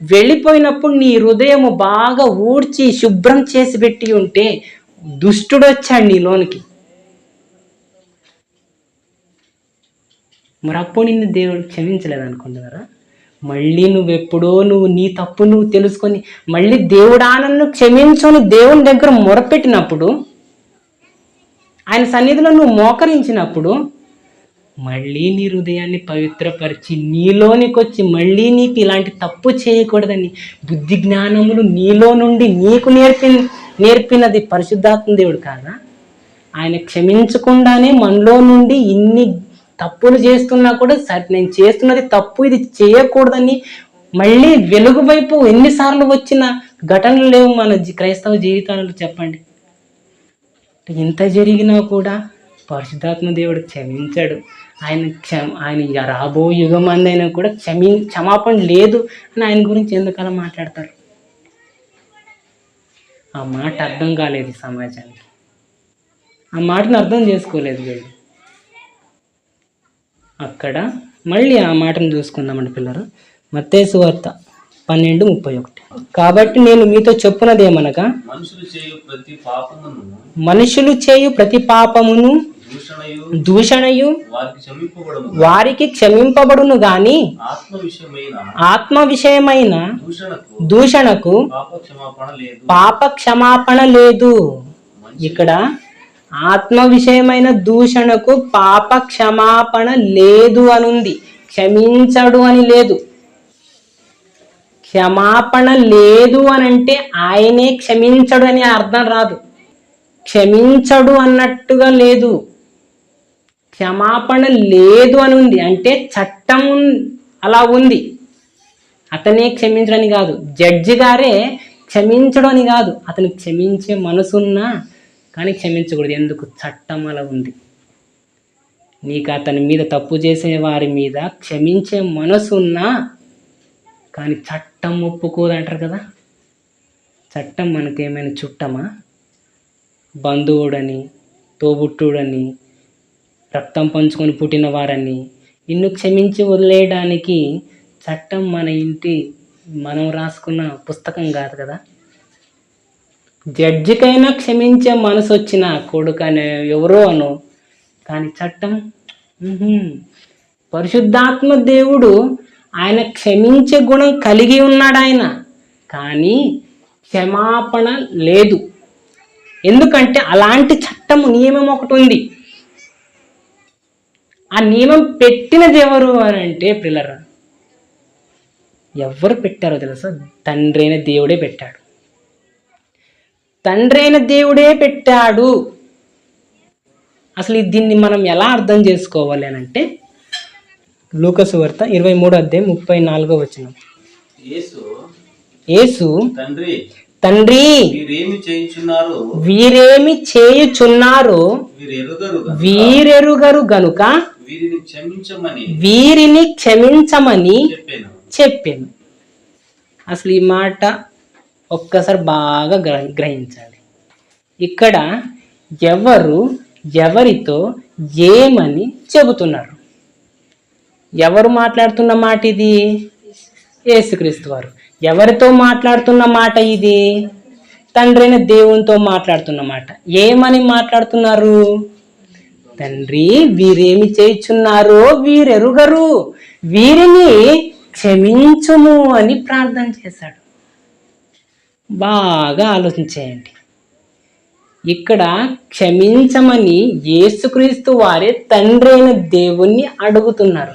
వెళ్ళిపోయినప్పుడు నీ హృదయము బాగా ఊడ్చి శుభ్రం చేసి పెట్టి ఉంటే దుష్టుడు వచ్చాడు నీలోనికి. మరి అప్పుడు నిన్ను దేవుడు క్షమించలేదు అనుకుంటున్నారా? మళ్ళీ నువ్వు నీ తప్పు నువ్వు తెలుసుకొని మళ్ళీ దేవుడా నన్ను క్షమించని దేవుని దగ్గర మొరపెట్టినప్పుడు, ఆయన సన్నిధిలో నువ్వు మోకరించినప్పుడు మళ్ళీ నీ హృదయాన్ని పవిత్రపరిచి నీలోనికి వచ్చి మళ్ళీ నీకు ఇలాంటి తప్పు చేయకూడదని బుద్ధి జ్ఞానములు నీలో నుండి నీకు నేర్పినది పరిశుద్ధాత్మ దేవుడు కాదా? ఆయన క్షమించకుండానే మనలో నుండి ఇన్ని తప్పులు చేస్తున్నా కూడా సరే నేను చేస్తున్నది తప్పు, ఇది చేయకూడదని మళ్ళీ వెలుగు వైపు ఎన్నిసార్లు వచ్చిన ఘటనలు లేవు మన క్రైస్తవ జీవితాలలో చెప్పండి. ఇంత జరిగినా కూడా పరిశుద్ధాత్మ దేవుడు క్షమించాడు. ఆయన రాబో యుగం అందైనా కూడా క్షమాపణ లేదు అని ఆయన గురించి ఎందుకు అలా మాట్లాడతారు? ఆ మాట అర్థం కాలేదు సమాజానికి, ఆ మాటను అర్థం చేసుకోలేదు వీళ్ళు. అక్కడ మళ్ళీ ఆ మాటను చూసుకుందామండి పిల్లలు. మత్తయి సువార్త 12:31. కాబట్టి నేను మీతో చెప్పున్నదేమనగా మనుషులు చేయు ప్రతి పాపమును దూషణయు వారికి క్షమింపబడును గాని ఆత్మ విషయమైన దూషణకు పాప క్షమాపణ లేదు. ఇక్కడ ఆత్మ విషయమైన దూషణకు పాప క్షమాపణ లేదు అనుంది, క్షమించడు అని లేదు. క్షమాపణ లేదు అని అంటే ఆయనే క్షమించడు అని అర్థం రాదు. క్షమించడు అన్నట్టుగా లేదు, క్షమాపణ లేదు అని ఉంది. అంటే చట్టం అలా ఉంది, అతనే క్షమించడని కాదు, జడ్జి గారే క్షమించడం అని కాదు. అతను క్షమించే మనసున్నా కానీ క్షమించకూడదు. ఎందుకు? చట్టం అలా ఉంది. నీకు అతని మీద తప్పు చేసే వారి మీద క్షమించే మనసున్నా కానీ చట్టం ఒప్పుకోదు అంటారు కదా. చట్టం మనకేమైనా చుట్టమా? బంధువుడని, తోబుట్టుడని, రక్తం పంచుకొని పుట్టిన వారని నిన్ను క్షమించి వదిలేయడానికి చట్టం మన ఇంటి మనం రాసుకున్న పుస్తకం కాదు కదా. జడ్జికైనా క్షమించే మనసు వచ్చిన కొడుకనే ఎవరో అను, కానీ చట్టం పరిశుద్ధాత్మ దేవుడు ఆయన క్షమించే గుణం కలిగి ఉన్నాడు ఆయన, కానీ క్షమాపణ లేదు. ఎందుకంటే అలాంటి చట్టము నియమం ఒకటి ఉంది. ఆ నియమం పెట్టినది ఎవరు అని అంటే పిల్లరా, ఎవరు పెట్టారో తెలుసా? తండ్రి అయిన దేవుడే పెట్టాడు. తండ్రి అయిన దేవుడే పెట్టాడు. అసలు దీన్ని మనం ఎలా అర్థం చేసుకోవాలి అని అంటే లూకా సువార్త 23:34 యేసు తండ్రి వీరేమి చేయుచున్నారో వీరెరుగరు గనుక వీరిని క్షమించమని చెప్పాను. అసలు ఈ మాట ఒక్కసారి బాగా గ్రహించాలి. ఇక్కడ ఎవరు ఎవరితో ఏమని చెబుతున్నారు? ఎవరు మాట్లాడుతున్న మాట ఇది? యేసుక్రీస్తు వారు. ఎవరితో మాట్లాడుతున్న మాట ఇది? తండ్రి అయిన దేవునితో మాట్లాడుతున్న మాట. ఏమని మాట్లాడుతున్నారు? తండ్రి వీరేమి చేయుచున్నారో వీరెరుగరు, వీరిని క్షమించుము అని ప్రార్థన చేశాడు. బాగా ఆలోచించేయండి. ఇక్కడ క్షమించమని యేసుక్రీస్తు వారే తండ్రి అయిన దేవుణ్ణి అడుగుతున్నారు.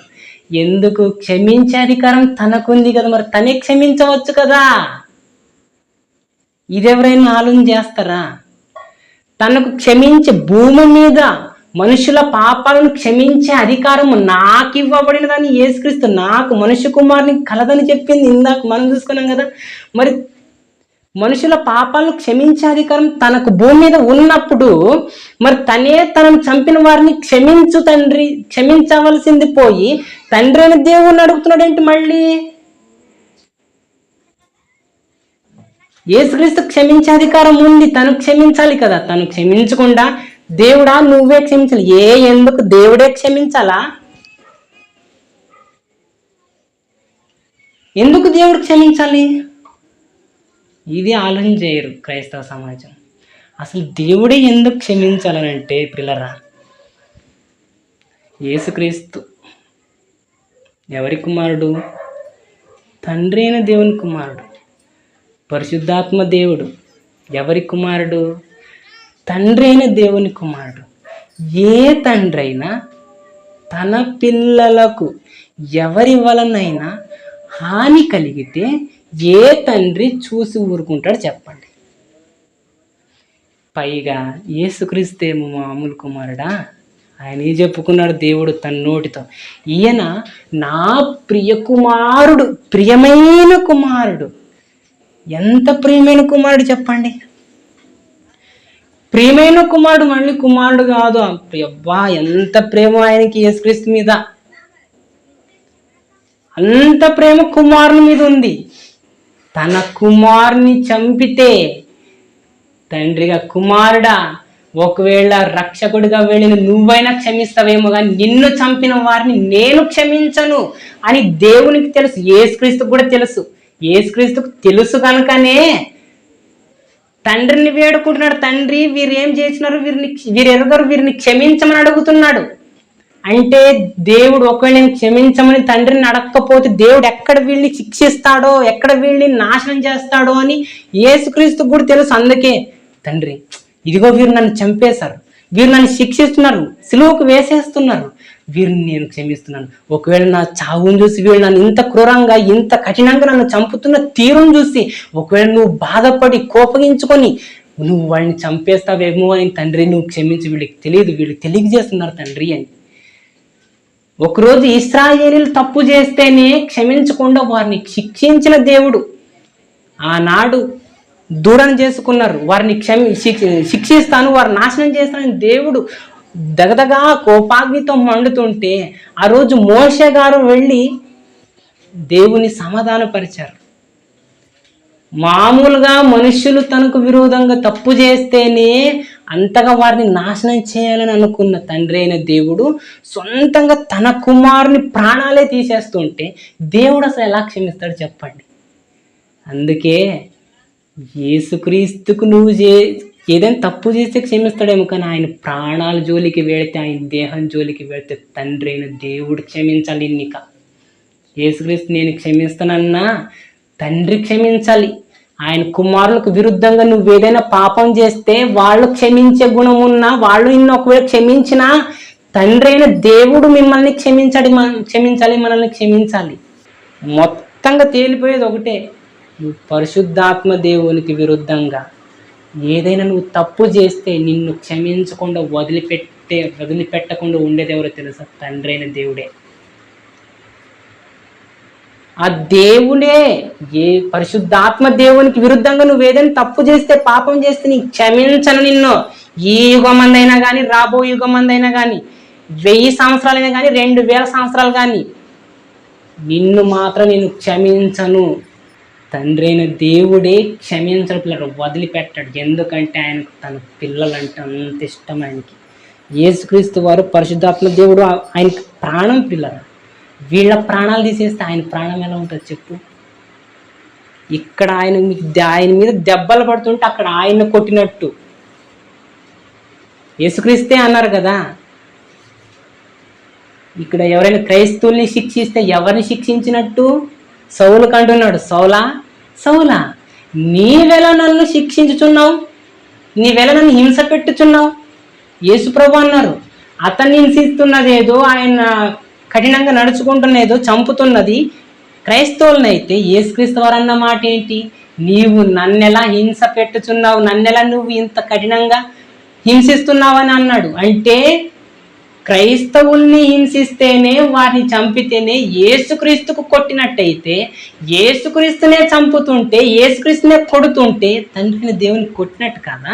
ఎందుకు? క్షమించే అధికారం తనకుంది కదా, మరి తనే క్షమించవచ్చు కదా. ఇదెవరైనా ఆలోచన చేస్తారా? తనకు క్షమించే భూమి మీద మనుషుల పాపాలను క్షమించే అధికారం నాకు ఇవ్వబడినదని యేసుక్రీస్తు నాకు మనుష్య కుమారుని కలదని చెప్పింది ఇందాక మనం చూసుకున్నాం కదా. మరి మనుషుల పాపాలను క్షమించే అధికారం తనకు భూమి మీద ఉన్నప్పుడు మరి తనే తనను చంపిన వారిని క్షమించు తండ్రి, క్షమించవలసింది పోయి తండ్రి అని దేవుణ్ణి అడుగుతున్నాడు ఏంటి? మళ్ళీ యేసుక్రీస్తు క్షమించే అధికారం ఉంది, తను క్షమించాలి కదా. తను క్షమించకుండా దేవుడా నువ్వే క్షమించాలి. ఎందుకు దేవుడే క్షమించాలా? ఎందుకు దేవుడు క్షమించాలి? ఇది ఆలోచన చేయరు క్రైస్తవ సమాజం. అసలు దేవుడే ఎందుకు క్షమించాలనంటే పిల్లరా, యేసుక్రీస్తు ఎవరి కుమారుడు? తండ్రి అయిన దేవుని కుమారుడు. పరిశుద్ధాత్మ దేవుడు ఎవరి కుమారుడు? తండ్రి అయిన దేవుని కుమారుడు. ఏ తండ్రి అయినా తన పిల్లలకు ఎవరి వలనైనా హాని కలిగితే ఏ తండ్రి చూసి ఊరుకుంటాడు చెప్పండి? పైగా యేసుక్రీస్తు ఏమో మామూలు కుమారుడా? ఆయన ఏం చెప్పుకున్నాడు దేవుడు తన నోటితో? ఈయన నా ప్రియ కుమారుడు, ప్రియమైన కుమారుడు. ఎంత ప్రియమైన కుమారుడు చెప్పండి? ప్రియమైన కుమారుడు, మళ్ళీ కుమారుడు కాదు. అబ్బా ఎంత ప్రేమ ఆయనకి యేసుక్రీస్తు మీద. అంత ప్రేమ కుమారుని మీద ఉంది. తన కుమారుని చంపితే తండ్రిగా, కుమారుడా ఒకవేళ రక్షకుడిగా వెళ్ళిన నువ్వైనా క్షమిస్తావేమో, కానీ నిన్ను చంపిన వారిని నేను క్షమించను అని దేవునికి తెలుసు, యేసుక్రీస్తుకు కూడా తెలుసు. యేసుక్రీస్తుకు తెలుసు కనుకనే తండ్రిని వేడుకుంటున్నాడు. తండ్రి వీరేం చేసినారు, వీరెరుగరు, వీరిని క్షమించమని అడుగుతున్నాడు. అంటే దేవుడు ఒకవేళ నేను క్షమించమని తండ్రిని అడగకపోతే దేవుడు ఎక్కడ వీళ్ళని శిక్షిస్తాడో, ఎక్కడ వీళ్ళని నాశనం చేస్తాడో అని యేసుక్రీస్తుకు కూడా తెలుసు. అందుకే తండ్రి ఇదిగో వీరు నన్ను చంపేశారు, వీరు నన్ను శిక్షిస్తున్నారు, సిలువకు వేసేస్తున్నారు, వీరిని నేను క్షమిస్తున్నాను. ఒకవేళ నా చావును చూసి వీళ్ళు నన్ను ఇంత క్రూరంగా ఇంత కఠినంగా నన్ను చంపుతున్న తీరును చూసి ఒకవేళ నువ్వు బాధపడి కోపగించుకొని నువ్వు వాళ్ళని చంపేస్తావేమో అని తండ్రి నువ్వు క్షమించి, వీళ్ళకి తెలియదు, వీళ్ళకి తెలియజేస్తున్నారు తండ్రి అని. ఒకరోజు ఇశ్రాయేలీలు తప్పు చేస్తేనే క్షమించకుండా వారిని శిక్షించిన దేవుడు ఆనాడు దూరం చేసుకున్నారు. వారిని శిక్షిస్తాను, వారిని నాశనం చేస్తానని దేవుడు దగదగా కోపాగ్నితో మండుతుంటే ఆ రోజు మోషే గారు వెళ్ళి దేవుని సమాధానపరిచారు. మామూలుగా మనుష్యులు తనకు విరోధంగా తప్పు చేస్తేనే అంతగా వారిని నాశనం చేయాలని అనుకున్న తండ్రి అయిన దేవుడు సొంతంగా తన కుమారుని ప్రాణాలే తీసేస్తుంటే దేవుడు అసలు ఎలా క్షమిస్తాడు చెప్పండి. అందుకే యేసుక్రీస్తుకు నువ్వు ఏదైనా తప్పు చేస్తే క్షమిస్తాడేమో, కానీ ఆయన ప్రాణాల జోలికి వెళితే, ఆయన దేహం జోలికి వెళితే తండ్రి అయిన దేవుడు క్షమించాలి. ఇన్నిక యేసుక్రీస్తు నేను క్షమిస్తానన్నా తండ్రి క్షమించాలి. ఆయన కుమారులకు విరుద్ధంగా నువ్వు ఏదైనా పాపం చేస్తే వాళ్ళు క్షమించే గుణం ఉన్నా, వాళ్ళు నిన్ను ఒకవేళ క్షమించినా తండ్రి అయిన దేవుడు మిమ్మల్ని క్షమించాలి, మనల్ని క్షమించాలి. మొత్తంగా తేలిపోయేది ఒకటే, నువ్వు పరిశుద్ధాత్మ దేవునికి విరుద్ధంగా ఏదైనా నువ్వు తప్పు చేస్తే నిన్ను క్షమించకుండా వదిలిపెట్టకుండా ఉండేది ఎవరో తెలుసా? తండ్రి అయిన దేవుడే. ఆ దేవుడే, ఏ పరిశుద్ధాత్మ దేవునికి విరుద్ధంగా నువ్వు ఏదైనా తప్పు చేస్తే, పాపం చేస్తే నీకు క్షమించను. నిన్ను ఈ యుగం మందైనా కానీ, రాబో యుగం మందైనా కానీ, 1000 సంవత్సరాలైనా కానీ, 2000 సంవత్సరాలు కానీ, నిన్ను మాత్రం నేను క్షమించను. తండ్రి అయిన దేవుడే క్షమించడం పిల్లలు వదిలిపెట్టాడు. ఎందుకంటే ఆయనకు తన పిల్లలంటే అంత ఇష్టం. ఆయనకి యేసుక్రీస్తు వారు పరిశుద్ధాత్మ దేవుడు, ఆయనకి ప్రాణం పిల్లలు. వీళ్ళ ప్రాణాలు తీసేస్తే ఆయన ప్రాణం ఎలా ఉంటుంది చెప్పు? ఇక్కడ ఆయన మీద దెబ్బలు పడుతుంటే అక్కడ ఆయన కొట్టినట్టు. యేసుక్రీస్తే అన్నారు కదా, ఇక్కడ ఎవరైనా క్రైస్తవుల్ని శిక్షిస్తే ఎవరిని శిక్షించినట్టు? సౌలుకు అంటున్నాడు, సౌలా నీవెలా నన్ను శిక్షించుచున్నావు, నీవెలా నన్ను హింస పెట్టుచున్నావు? యేసుప్రభు అన్నారు, అతన్ని హింసిస్తున్నదేదో, ఆయన కఠినంగా నడుచుకుంటున్నదో చంపుతున్నది క్రైస్తవులనైతే యేసుక్రీస్తు వారు అన్న మాట ఏంటి? నీవు నన్నెలా హింస పెట్టుచున్నావు, నన్నెలా నువ్వు ఇంత కఠినంగా హింసిస్తున్నావని అన్నాడు. అంటే క్రైస్తవుల్ని హింసిస్తేనే, వారిని చంపితేనే యేసుక్రీస్తుకు కొట్టినట్టయితే, యేసుక్రీస్తునే చంపుతుంటే, యేసుక్రీస్తునే కొడుతుంటే తండ్రిని దేవుని కొట్టినట్టు కదా.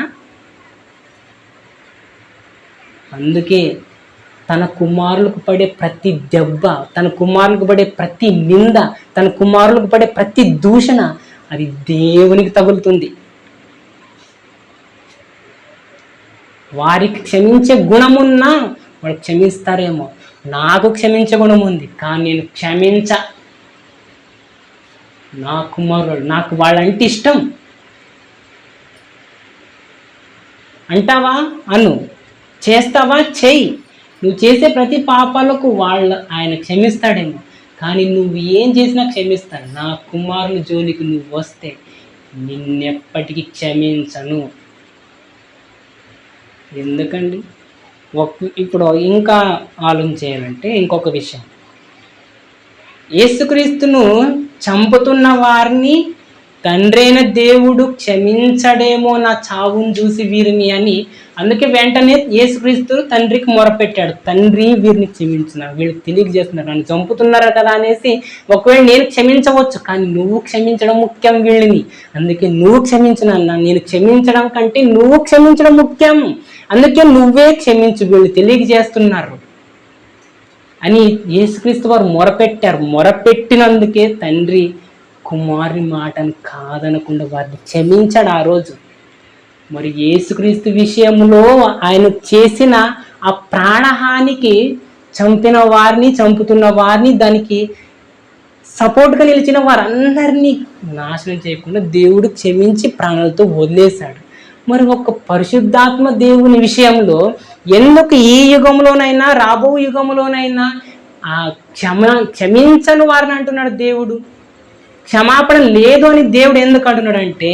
అందుకే తన కుమారులకు పడే ప్రతి దెబ్బ, తన కుమారులకు పడే ప్రతి నింద, తన కుమారులకు పడే ప్రతి దూషణ అది దేవునికి తగులుతుంది. వారికి క్షమించే గుణమున్నా వాళ్ళు క్షమిస్తారేమో. నాకు క్షమించే గుణం ఉంది, కానీ నేను నా కుమారుడు, నాకు వాళ్ళంటే ఇష్టం అంటావా అను, చేస్తావా చెయ్యి. నువ్వు చేసే ప్రతి పాపాలకు ఆయన క్షమిస్తాడేమో, కానీ నువ్వు ఏం చేసినా క్షమిస్తాడు. నా కుమారుని జోలికి నువ్వు వస్తే నిన్నెప్పటికీ క్షమించను. ఎందుకండి? ఇప్పుడు ఇంకా ఆలోచించాలంటే ఇంకొక విషయం, యేసుక్రీస్తును చంపుతున్న వారిని తండ్రైన దేవుడు క్షమించడేమో నా చావును చూసి వీరిని అని. అందుకే వెంటనే యేసుక్రీస్తు తండ్రికి మొరపెట్టాడు, తండ్రి వీరిని క్షమించున్నారు, వీళ్ళకి తెలియజేస్తున్నారు, నన్ను చంపుతున్నారు కదా అనేసి. ఒకవేళ నేను క్షమించవచ్చు, కానీ నువ్వు క్షమించడం ముఖ్యం వీళ్ళని. అందుకే నువ్వు క్షమించినన్నా, నేను క్షమించడం కంటే నువ్వు క్షమించడం ముఖ్యం. అందుకే నువ్వే క్షమించు, వీళ్ళు తెలియజేస్తున్నారు అని యేసుక్రీస్తు వారు మొరపెట్టారు. మొరపెట్టినందుకే తండ్రి కుమారుని మాటను కాదనకుండా వారిని క్షమించాడు ఆ రోజు. మరి యేసుక్రీస్తు విషయంలో ఆయన చేసిన ఆ ప్రాణహానికి, చంపుతున్న వారిని, దానికి సపోర్ట్గా నిలిచిన వారందరినీ నాశనం చేయకుండా దేవుడు క్షమించి ప్రాణాలతో వదిలేశాడు. మరి ఒక పరిశుద్ధాత్మ దేవుని విషయంలో ఎందుకు ఈ యుగంలోనైనా, రాబో యుగంలోనైనా ఆ క్షమించని వారిని అంటున్నాడు దేవుడు? క్షమాపణ లేదు అని దేవుడు ఎందుకు అంటున్నాడు అంటే,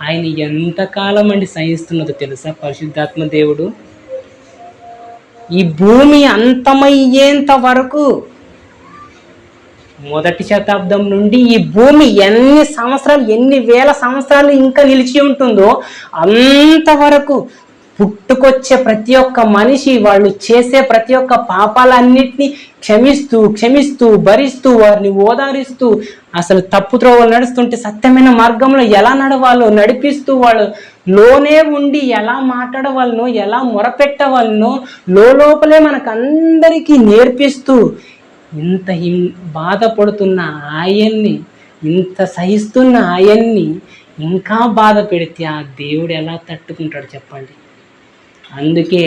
ఆయన ఎంతకాలం అండి సహిస్తున్నదో తెలుసా పరిశుద్ధాత్మ దేవుడు? ఈ భూమి అంతమయ్యేంత వరకు, మొదటి శతాబ్దం నుండి ఈ భూమి ఎన్ని సంవత్సరాలు, ఎన్ని వేల సంవత్సరాలు ఇంకా నిలిచి ఉంటుందో అంతవరకు పుట్టుకొచ్చే ప్రతి ఒక్క మనిషి, వాళ్ళు చేసే ప్రతి ఒక్క పాపాలన్నిటినీ క్షమిస్తూ భరిస్తూ, వారిని ఓదారిస్తూ, అసలు తప్పు త్రోవలు నడుస్తుంటే సత్యమైన మార్గంలో ఎలా నడవాలో నడిపిస్తూ, వాళ్ళు లోనే ఉండి ఎలా మాట్లాడవాలనో, ఎలా మొరపెట్టవాలనో లోపలే మనకందరికీ నేర్పిస్తూ, ఇంత బాధపడుతున్న ఆయన్ని ఇంత సహిస్తున్న ఆయన్ని ఇంకా బాధ పెడితే ఆ దేవుడు ఎలా తట్టుకుంటాడు చెప్పండి. అందుకే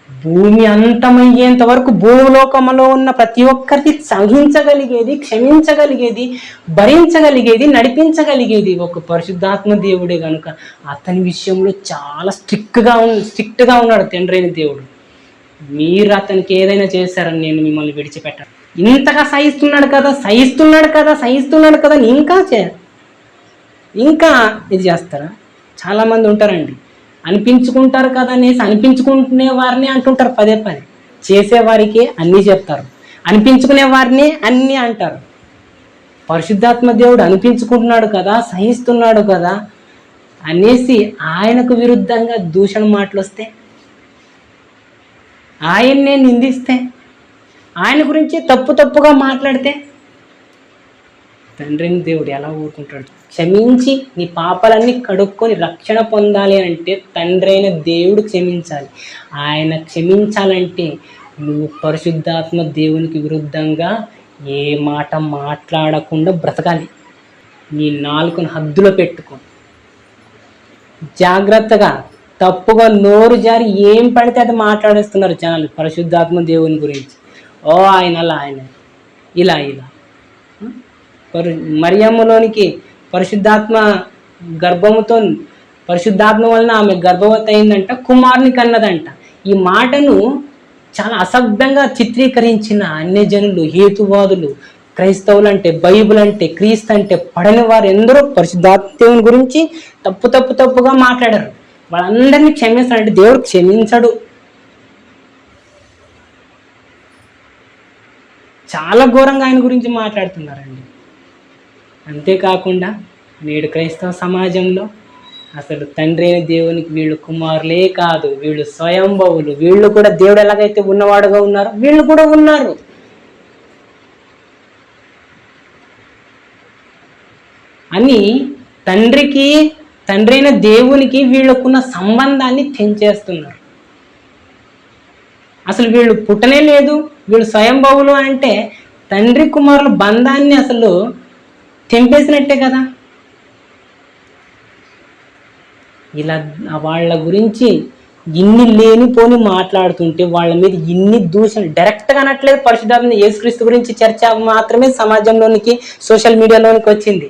భూమి అంతమయ్యేంత వరకు భూలోకములో ఉన్న ప్రతి ఒక్కరికి సహించగలిగేది, క్షమించగలిగేది, భరించగలిగేది, నడిపించగలిగేది ఒక పరిశుద్ధాత్మ దేవుడే కనుక అతని విషయంలో చాలా స్ట్రిక్ట్గా ఉన్నాడు తండ్రి అయిన దేవుడు. మీరు అతనికి ఏదైనా చేశారని నేను మిమ్మల్ని విడిచిపెట్టాను. ఇంతగా సహిస్తున్నాడు కదా ఇంకా ఇది చేస్తారా? చాలామంది ఉంటారండి, అనిపించుకుంటారు కదా అనేసి అనిపించుకునే వారిని అంటుంటారు పదే పదే. చేసేవారికి అన్నీ చెప్తారు, అనిపించుకునే వారిని అన్నీ అంటారు. పరిశుద్ధాత్మ దేవుడు అనిపించుకుంటున్నాడు కదా, సహిస్తున్నాడు కదా అనేసి ఆయనకు విరుద్ధంగా దూషణ మాటలు వస్తే, ఆయన్నే నిందిస్తే, ఆయన గురించి తప్పుగా మాట్లాడితే తండ్రిని దేవుడు ఎలా ఊరుకుంటాడు? క్షమించి నీ పాపాలన్నీ కడుక్కొని రక్షణ పొందాలి అంటే తండ్రి అయిన దేవుడు క్షమించాలి. ఆయన క్షమించాలంటే నువ్వు పరిశుద్ధాత్మ దేవునికి విరుద్ధంగా ఏ మాట మాట్లాడకుండా బ్రతకాలి. నీ నాలుకను హద్దులో పెట్టుకో. జాగ్రత్తగా తప్పుగా నోరు జారి ఏం పడితే అది మాట్లాడేస్తున్నారు జనాలు పరిశుద్ధాత్మ దేవుని గురించి. ఆయన అలా, ఆయన ఇలా మరియమ్మలోనికి పరిశుద్ధాత్మ పరిశుద్ధాత్మ వలన ఆమె గర్భవతి అయిందంట, కుమారుని కన్నదంట. ఈ మాటను చాలా అసభ్యంగా చిత్రీకరించిన అన్యజనులు, హేతువాదులు, క్రైస్తవులు అంటే, బైబుల్ అంటే, క్రీస్తు అంటే పడని వారు ఎందరో పరిశుద్ధాత్మ దేవుని గురించి తప్పుగా మాట్లాడారు. వాళ్ళందరినీ క్షమిస్తాడంటే దేవుడు క్షమించడు. చాలా ఘోరంగా ఆయన గురించి మాట్లాడుతున్నారండి. అంతేకాకుండా నేడు క్రైస్తవ సమాజంలో అసలు తండ్రి అయిన దేవునికి వీళ్ళు కుమారులే కాదు, వీళ్ళు స్వయంభవులు. వీళ్ళు కూడా దేవుడు ఎలాగైతే ఉన్నవాడుగా ఉన్నారో వీళ్ళు కూడా ఉన్నారు. అని తండ్రి అయిన దేవునికి వీళ్ళకున్న సంబంధాన్ని తెంచేస్తున్నారు. అసలు వీళ్ళు పుట్టనే లేదు, వీళ్ళు స్వయంభవులు అంటే తండ్రి కుమారుల బంధాన్ని అసలు తెంపేసినట్టే కదా. ఇలా వాళ్ళ గురించి ఇన్ని లేనిపోని మాట్లాడుతుంటే వాళ్ళ మీద ఇన్ని దూషణ డైరెక్ట్గా అనట్లేదు. పరిశుద్ధాత్మ యేసుక్రీస్తు గురించి చర్చ మాత్రమే సమాజంలోనికి, సోషల్ మీడియాలోనికి వచ్చింది.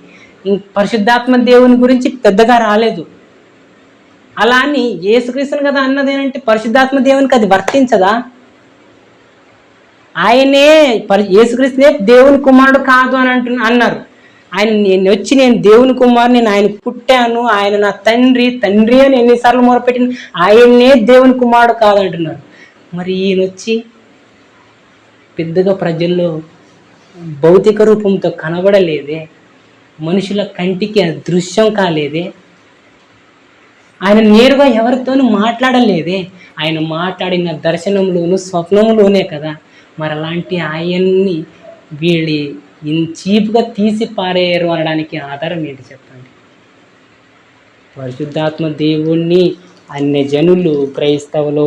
పరిశుద్ధాత్మ దేవుని గురించి పెద్దగా రాలేదు. అలా అని యేసుక్రీస్తుని కదా అన్నదేనంటే పరిశుద్ధాత్మ దేవునికి అది వర్తించదా? ఆయనే యేసుక్రీస్తునే దేవుని కుమారుడు కాదు అని అన్నారు. నేను దేవుని కుమారుని, నేను ఆయన పుట్టాను, ఆయన నా తండ్రి అని ఎన్నిసార్లు మొరపెట్టిన ఆయన్నే దేవుని కుమారుడు కాదంటున్నారు. మరి ఈయన వచ్చి పెద్దగా ప్రజల్లో భౌతిక రూపంతో కనబడలేదే, మనుషుల కంటికి దృశ్యం కాలేదే, ఆయన నేరుగా ఎవరితోనూ మాట్లాడలేదే, ఆయన మాట్లాడిన దర్శనంలోను స్వప్నంలోనే కదా. మరి అలాంటి ఆయన్ని వీళ్ళు చీపుగా తీసి పారేయరు అనడానికి ఆధారం ఏంటి చెప్పండి? పరిశుద్ధాత్మ దేవుణ్ణి అన్యజనులు, క్రైస్తవంలో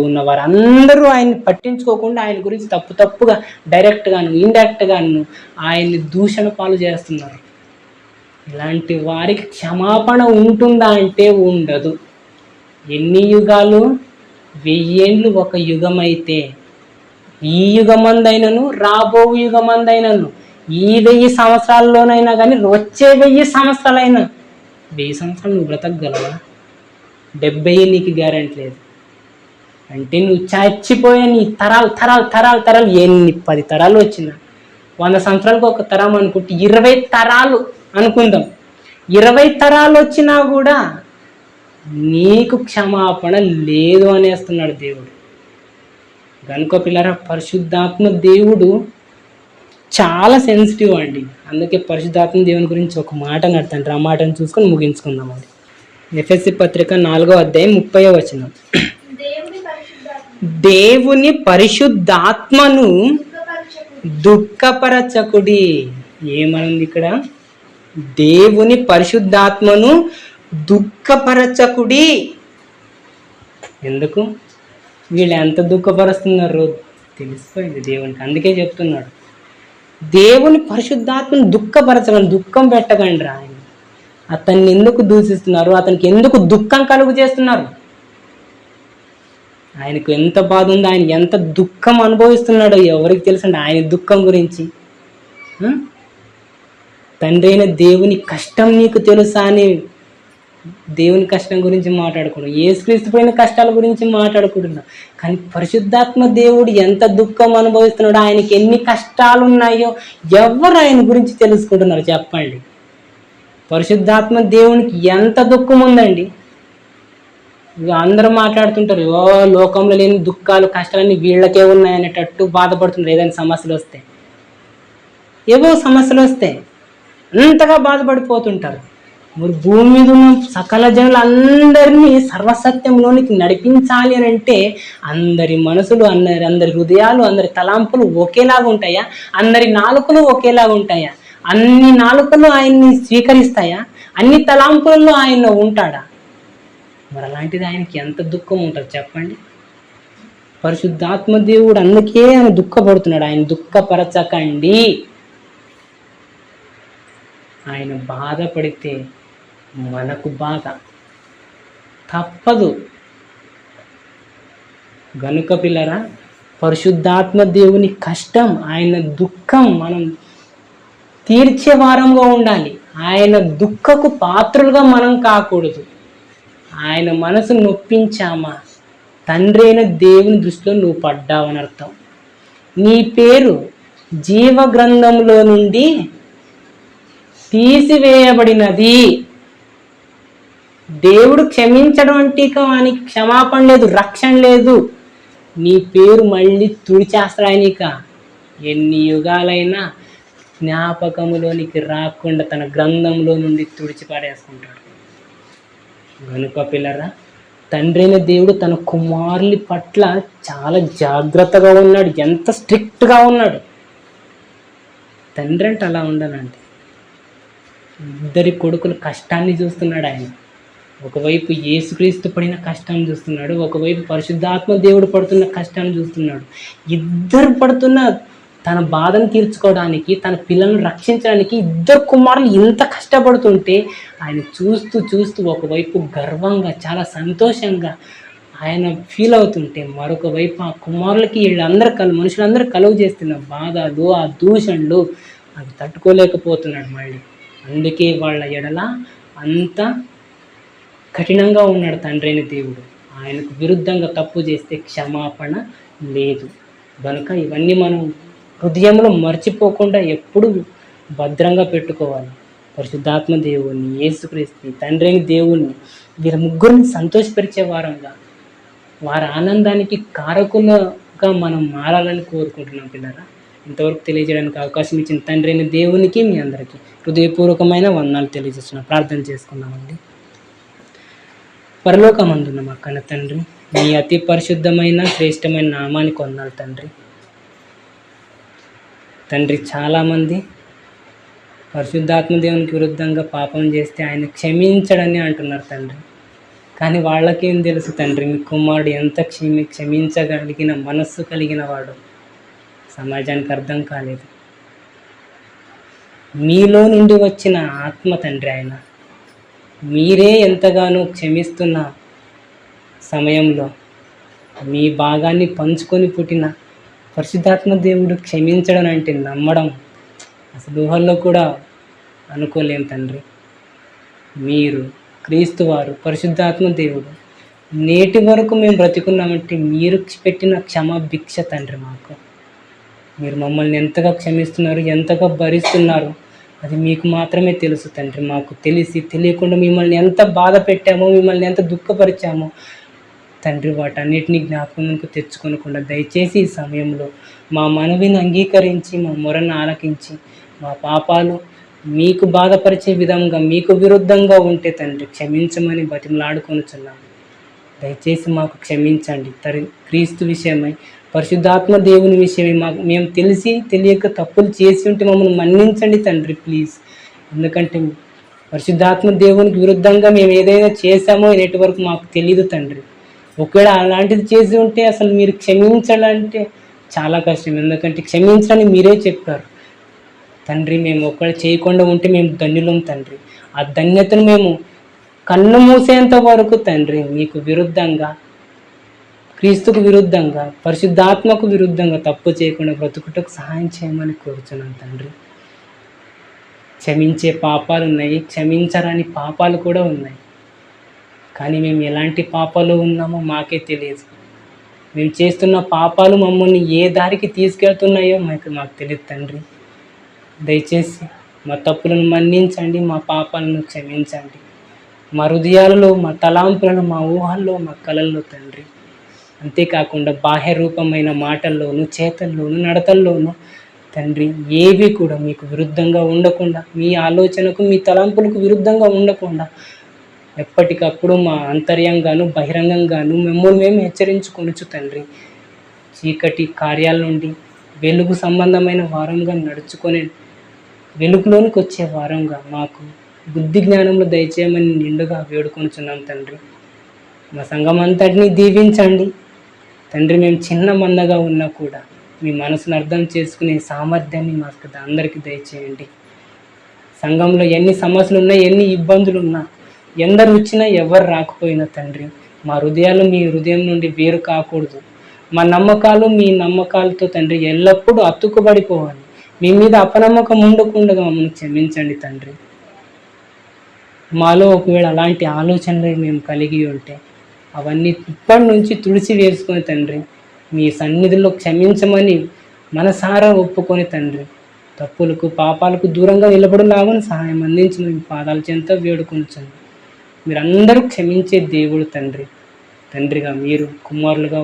ఉన్న వారందరూ ఆయన్ని పట్టించుకోకుండా ఆయన గురించి తప్పుగా డైరెక్ట్గాను ఇండైరెక్ట్గాను ఆయన్ని దూషణ పాలు చేస్తున్నారు. ఇలాంటి వారికి క్షమాపణ ఉంటుందా అంటే ఉండదు. ఎన్ని యుగాలు, 1000 ఏండ్లు ఒక యుగం అయితే ఈ యుగమందైనను రాబో యుగమందైనను ఈ 1000 సంవత్సరాల్లోనైనా కానీ వచ్చే 1000 సంవత్సరాలైనా 1000 సంవత్సరాలు నువ్వు బ్రతకగలవా? 70 నీకు గ్యారెంటీ లేదు. అంటే నువ్వు చచ్చిపోయే నీ తరాలు ఎన్ని 10 తరాలు వచ్చినా, 100 సంవత్సరాలకు ఒక తరం అనుకుంటే 20 తరాలు అనుకుందాం. 20 తరాలు వచ్చినా కూడా నీకు క్షమాపణ లేదు అనేస్తున్నాడు దేవుడు. కనుక పిల్లరా, పరిశుద్ధాత్మ దేవుడు చాలా సెన్సిటివ్ అండి. అందుకే పరిశుద్ధాత్మ దేవుని గురించి ఒక మాట నడతండి. ఆ మాటను చూసుకొని ముగించుకుందాం. అది ఎఫెసీ పత్రిక 4వ అధ్యాయం 30వ వచనం. దేవుని పరిశుద్ధాత్మను దుఃఖపరచకుడి. ఏమనుంది ఇక్కడ? దేవుని పరిశుద్ధాత్మను దుఃఖపరచకుడి. ఎందుకు? వీళ్ళు ఎంత దుఃఖపరుస్తున్నారో తెలిసిపోయింది దేవునికి. అందుకే చెప్తున్నాడు, దేవుని పరిశుద్ధాత్మను దుఃఖపరచకండి, దుఃఖం పెట్టకండి రా. ఆయన అతన్ని ఎందుకు దూషిస్తున్నారు? అతనికి ఎందుకు దుఃఖం కలుగు చేస్తున్నారు? ఆయనకు ఎంత బాధ ఉందో, ఆయన ఎంత దుఃఖం అనుభవిస్తున్నాడో ఎవరికి తెలుసండి ఆయన దుఃఖం గురించి. తండ్రి అయిన దేవుని కష్టం నీకు తెలుసా అని దేవుని కష్టం గురించి మాట్లాడుకున్నాం, యేసుక్రీస్తు పోయిన కష్టాల గురించి మాట్లాడుకుంటున్నాం. కానీ పరిశుద్ధాత్మ దేవుడు ఎంత దుఃఖం అనుభవిస్తున్నాడో, ఆయనకి ఎన్ని కష్టాలు ఉన్నాయో ఎవరు ఆయన గురించి తెలుసుకుంటున్నారు చెప్పండి? పరిశుద్ధాత్మ దేవునికి ఎంత దుఃఖం ఉందండి. అందరూ మాట్లాడుతుంటారు, ఓ లోకంలో లేని దుఃఖాలు కష్టాలన్నీ వీళ్ళకే ఉన్నాయనేటట్టు బాధపడుతుంటారు. ఏదైనా సమస్యలు వస్తే, ఏవో సమస్యలు వస్తే అంతగా బాధపడిపోతుంటారు. మరి భూమి మీద ఉన్న సకల జనులందరినీ సర్వసత్యంలోనికి నడిపించాలి అని అంటే అందరి మనసులు, అందరి హృదయాలు, అందరి తలాంపులు ఒకేలాగా ఉంటాయా? అందరి నాలుకలు ఒకేలాగా ఉంటాయా? అన్ని నాలుకలు ఆయన్ని స్వీకరిస్తాయా? అన్ని తలాంపులలో ఆయన ఉంటాడా? మరి అలాంటిది ఆయనకి ఎంత దుఃఖం ఉంటుంది చెప్పండి? పరిశుద్ధాత్మ దేవుడు అందుకే ఆయన దుఃఖపడుతున్నాడు. ఆయన దుఃఖపరచకండి. ఆయన బాధపడితే మనకు బాధ తప్పదు. గనుక పిల్లరా, పరిశుద్ధాత్మ దేవుని కష్టం, ఆయన దుఃఖం మనం తీర్చే వారంగా ఉండాలి. ఆయన దుఃఖకు పాత్రులుగా మనం కాకూడదు. ఆయన మనసు నొప్పించామా, తండ్రి అయిన దేవుని దృష్టిలో నువ్వు పడ్డావని అర్థం. నీ పేరు జీవ గ్రంథంలో నుండి తీసివేయబడినది. దేవుడు క్షమించడం అంటే ఇక వానికి క్షమాపణ లేదు, రక్షణ లేదు. నీ పేరు మళ్ళీ తుడిచేస్తాడు ఆయన. ఇక ఎన్ని యుగాలైనా జ్ఞాపకములోనికి రాకుండా తన గ్రంథంలో నుండి తుడిచిపాడేసుకుంటాడు. కనుక పిల్లరా, తండ్రి అయిన దేవుడు తన కుమారుల పట్ల చాలా జాగ్రత్తగా ఉన్నాడు. ఎంత స్ట్రిక్ట్గా ఉన్నాడు. తండ్రి అంటే అలా ఉండాలంటే ఇద్దరి కొడుకుల కష్టాన్ని చూస్తున్నాడు ఆయన. ఒకవైపు యేసుక్రీస్తు పడిన కష్టాన్ని చూస్తున్నాడు, ఒకవైపు పరిశుద్ధాత్మ దేవుడు పడుతున్న కష్టాన్ని చూస్తున్నాడు. ఇద్దరు పడుతున్న తన బాధను తీర్చుకోవడానికి, తన పిల్లలను రక్షించడానికి ఇద్దరు కుమారులు ఇంత కష్టపడుతుంటే ఆయన చూస్తూ చూస్తూ ఒకవైపు గర్వంగా చాలా సంతోషంగా ఆయన ఫీల్ అవుతుంటే, మరొక వైపు ఆ కుమారులకి వీళ్ళందరూ మనుషులందరూ కలుగు చేస్తున్న బాధలు, ఆ దూషణలు అవి తట్టుకోలేకపోతున్నాడు మళ్ళీ. అందుకే వాళ్ళ ఎడల అంత కఠినంగా ఉన్నాడు తండ్రి అయిన దేవుడు. ఆయనకు విరుద్ధంగా తప్పు చేస్తే క్షమాపణ లేదు. కనుక ఇవన్నీ మనం హృదయంలో మర్చిపోకుండా ఎప్పుడు భద్రంగా పెట్టుకోవాలి. పరిశుద్ధాత్మ దేవుణ్ణి, యేసుక్రీస్తుని, తండ్రి అయిన దేవుణ్ణి, వీరి ముగ్గురిని సంతోషపరిచే వారంగా, వారి ఆనందానికి కారకులుగా మనం మారాలని కోరుకుంటున్నాం పిల్లరా. ఇంతవరకు తెలియజేయడానికి అవకాశం ఇచ్చిన తండ్రి అయిన దేవునికి మీ అందరికీ హృదయపూర్వకమైన వందనాలు తెలియజేస్తున్నాం. ప్రార్థన చేసుకుందామండి. పరలోకమందున్న మా కన్న తండ్రి, మీ అతి పరిశుద్ధమైన శ్రేష్టమైన నామానికి వందనాలు తండ్రి. తండ్రి, చాలామంది పరిశుద్ధాత్మ దేవునికి విరుద్ధంగా పాపం చేస్తే ఆయన క్షమించడని అంటున్నారు తండ్రి. కానీ వాళ్ళకేం తెలుసు తండ్రి, మీ కుమారుడు ఎంత క్షమించగలిగిన మనస్సు కలిగిన వాడు సమాజానికి అర్థం కాలేదు. మీలో నుండి వచ్చిన ఆత్మ తండ్రి ఆయన, మీరే ఎంతగానో క్షమిస్తున్న సమయంలో మీ భాగాన్ని పంచుకొని పుట్టిన పరిశుద్ధాత్మ దేవుడు క్షమించడం అంటే నమ్మడం అసలు ఊహల్లో కూడా అనుకోలేం తండ్రి. మీరు క్రీస్తు వారు, పరిశుద్ధాత్మ దేవుడు, నేటి వరకు మేము బ్రతికున్నామంటే మీరు పెట్టిన క్షమాభిక్ష తండ్రి. మాకు మీరు మమ్మల్ని ఎంతగా క్షమిస్తున్నారు, ఎంతగా భరిస్తున్నారు అది మీకు మాత్రమే తెలుసు తండ్రి. మాకు తెలిసి తెలియకుండా మిమ్మల్ని ఎంత బాధ పెట్టామో, మిమ్మల్ని ఎంత దుఃఖపరిచామో తండ్రి, వాటన్నిటినీ జ్ఞాపకంకు తెచ్చుకోనకుండా దయచేసి ఈ సమయంలో మా మనవిని అంగీకరించి, మా మొరను ఆలకించి, మా పాపాలు మీకు బాధపరిచే విధంగా, మీకు విరుద్ధంగా ఉంటే తండ్రి క్షమించమని బతిమలాడుకొనుచున్నాము. దయచేసి మాకు క్షమించండి. క్రీస్తు విషయమై, పరిశుద్ధాత్మ దేవుని విషయమై మేము తెలిసి తెలియక తప్పులు చేసి ఉంటే మమ్మల్ని మన్నించండి తండ్రి ప్లీజ్. ఎందుకంటే పరిశుద్ధాత్మ దేవునికి విరుద్ధంగా మేము ఏదైనా చేశామో నేటి వరకు మాకు తెలియదు తండ్రి. ఒకవేళ అలాంటిది చేసి ఉంటే అసలు మీరు క్షమించాలంటే చాలా కష్టం. ఎందుకంటే క్షమించడానికి మీరే చెప్పారు. తండ్రి మేము ఒక్కటి చేయకుండా ఉంటే మేము ధన్యులం తండ్రి. ఆ ధన్యతను మేము కన్ను మూసేంత వరకు తండ్రి మీకు విరుద్ధంగా, క్రీస్తుకు విరుద్ధంగా, పరిశుద్ధాత్మకు విరుద్ధంగా తప్పు చేయకుండా బ్రతుకుటకు సహాయం చేయమని కోరుచున్నాను తండ్రి. క్షమించే పాపాలు ఉన్నాయి, క్షమించరాని పాపాలు కూడా ఉన్నాయి. కానీ మేము ఎలాంటి పాపాలు ఉన్నామో మాకే తెలియదు. మేము చేస్తున్న పాపాలు మమ్మల్ని ఏ దారికి తీసుకెళ్తున్నాయో మాకు తెలియదు తండ్రి. దయచేసి మా తప్పులను మన్నించండి, మా పాపాలను క్షమించండి. మా హృదయాలలో, మా తలాంపులను, మా ఊహల్లో, మా కళల్లో తండ్రి. అంతేకాకుండా బాహ్య రూపమైన మాటల్లోనూ, చేతల్లోనూ, నడతల్లోనూ తండ్రి ఏవి కూడా మీకు విరుద్ధంగా ఉండకుండా, మీ ఆలోచనకు, మీ తలంపులకు విరుద్ధంగా ఉండకుండా ఎప్పటికప్పుడు మా అంతర్యంగాను, బహిరంగంగాను మిమ్మల్ని మేము హెచ్చరించుకొనుచు తండ్రి. చీకటి కార్యాల నుండి వెలుగు సంబంధమైన వారంగా నడుచుకొని వెలుగులోనికి వచ్చే వారంగా మాకు బుద్ధి జ్ఞానంలో దయచేయమని నిండుగా వేడుకొనుచున్నాం తండ్రి. మా సంఘం అంతటినీ దీవించండి తండ్రి. మేము చిన్న మందగా ఉన్నా కూడా మీ మనసును అర్థం చేసుకునే సామర్థ్యాన్ని మాకు అందరికీ దయచేయండి. సంఘంలో ఎన్ని సమస్యలు ఉన్నా, ఎన్ని ఇబ్బందులు ఉన్నా, ఎందరు వచ్చినా ఎవరు రాకపోయినా తండ్రి, మా హృదయాలు మీ హృదయం నుండి వేరు కాకూడదు. మా నమ్మకాలు మీ నమ్మకాలతో తండ్రి ఎల్లప్పుడూ అతుక్కుబడిపోవాలి. మీ మీద అపనమ్మకం ఉండకుండా మమ్మల్ని క్షమించండి తండ్రి. మాలో ఒకవేళ అలాంటి ఆలోచనలు మేము కలిగి ఉంటే అవన్నీ ఇప్పటి నుంచి తుడిచి వేసుకొని తండ్రి మీ సన్నిధిలో క్షమించమని మనసారా ఒప్పుకొని తండ్రి తప్పులకు పాపాలకు దూరంగా నిలబడలాగని సహాయం అందించమని మీ పాదాల చెంత వేడుకొంచండి. మీరందరూ క్షమించే దేవుడు తండ్రి. తండ్రిగా మీరు కుమారులుగా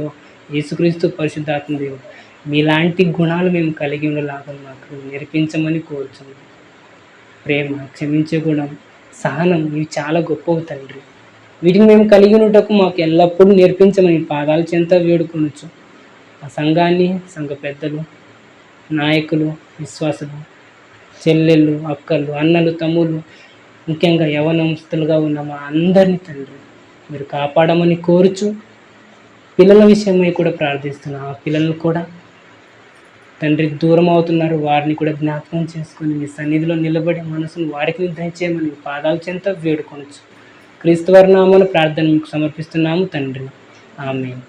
యేసుక్రీస్తు పరిశుద్ధాత్మ దేవుడు మీలాంటి గుణాలు మేము కలిగి ఉండలాగా మాకు నేర్పించమని కోరుచున్నాం. ప్రేమ, క్షమించే గుణం, సహనం ఇవి చాలా గొప్పవి తండ్రి. వీటిని మేము కలిగి ఉండటకు మాకు ఎల్లప్పుడూ నేర్పించమని పాదాల చెంత వేడుకొనొచ్చు. ఆ సంఘాన్ని, సంఘ పెద్దలు, నాయకులు, విశ్వాసులు, చెల్లెళ్ళు, అక్కలు, అన్నలు, తమ్ముళ్ళు, ముఖ్యంగా యవనస్తులుగా ఉన్న మా అందరినీ తండ్రి మీరు కాపాడమని కోరుచు పిల్లల విషయమై కూడా ప్రార్థిస్తున్నాం. ఆ పిల్లలు కూడా తండ్రి దూరం అవుతున్నారు, వారిని కూడా జ్ఞాపకం చేసుకొని మీ సన్నిధిలో నిలబడి మనసును వారికి దయచేయమని పాదాల చెంత వేడుకొనొచ్చు. క్రీస్తు వారి నామమున ప్రార్థన మీకు సమర్పిస్తున్నాము తండ్రి. ఆమేన్.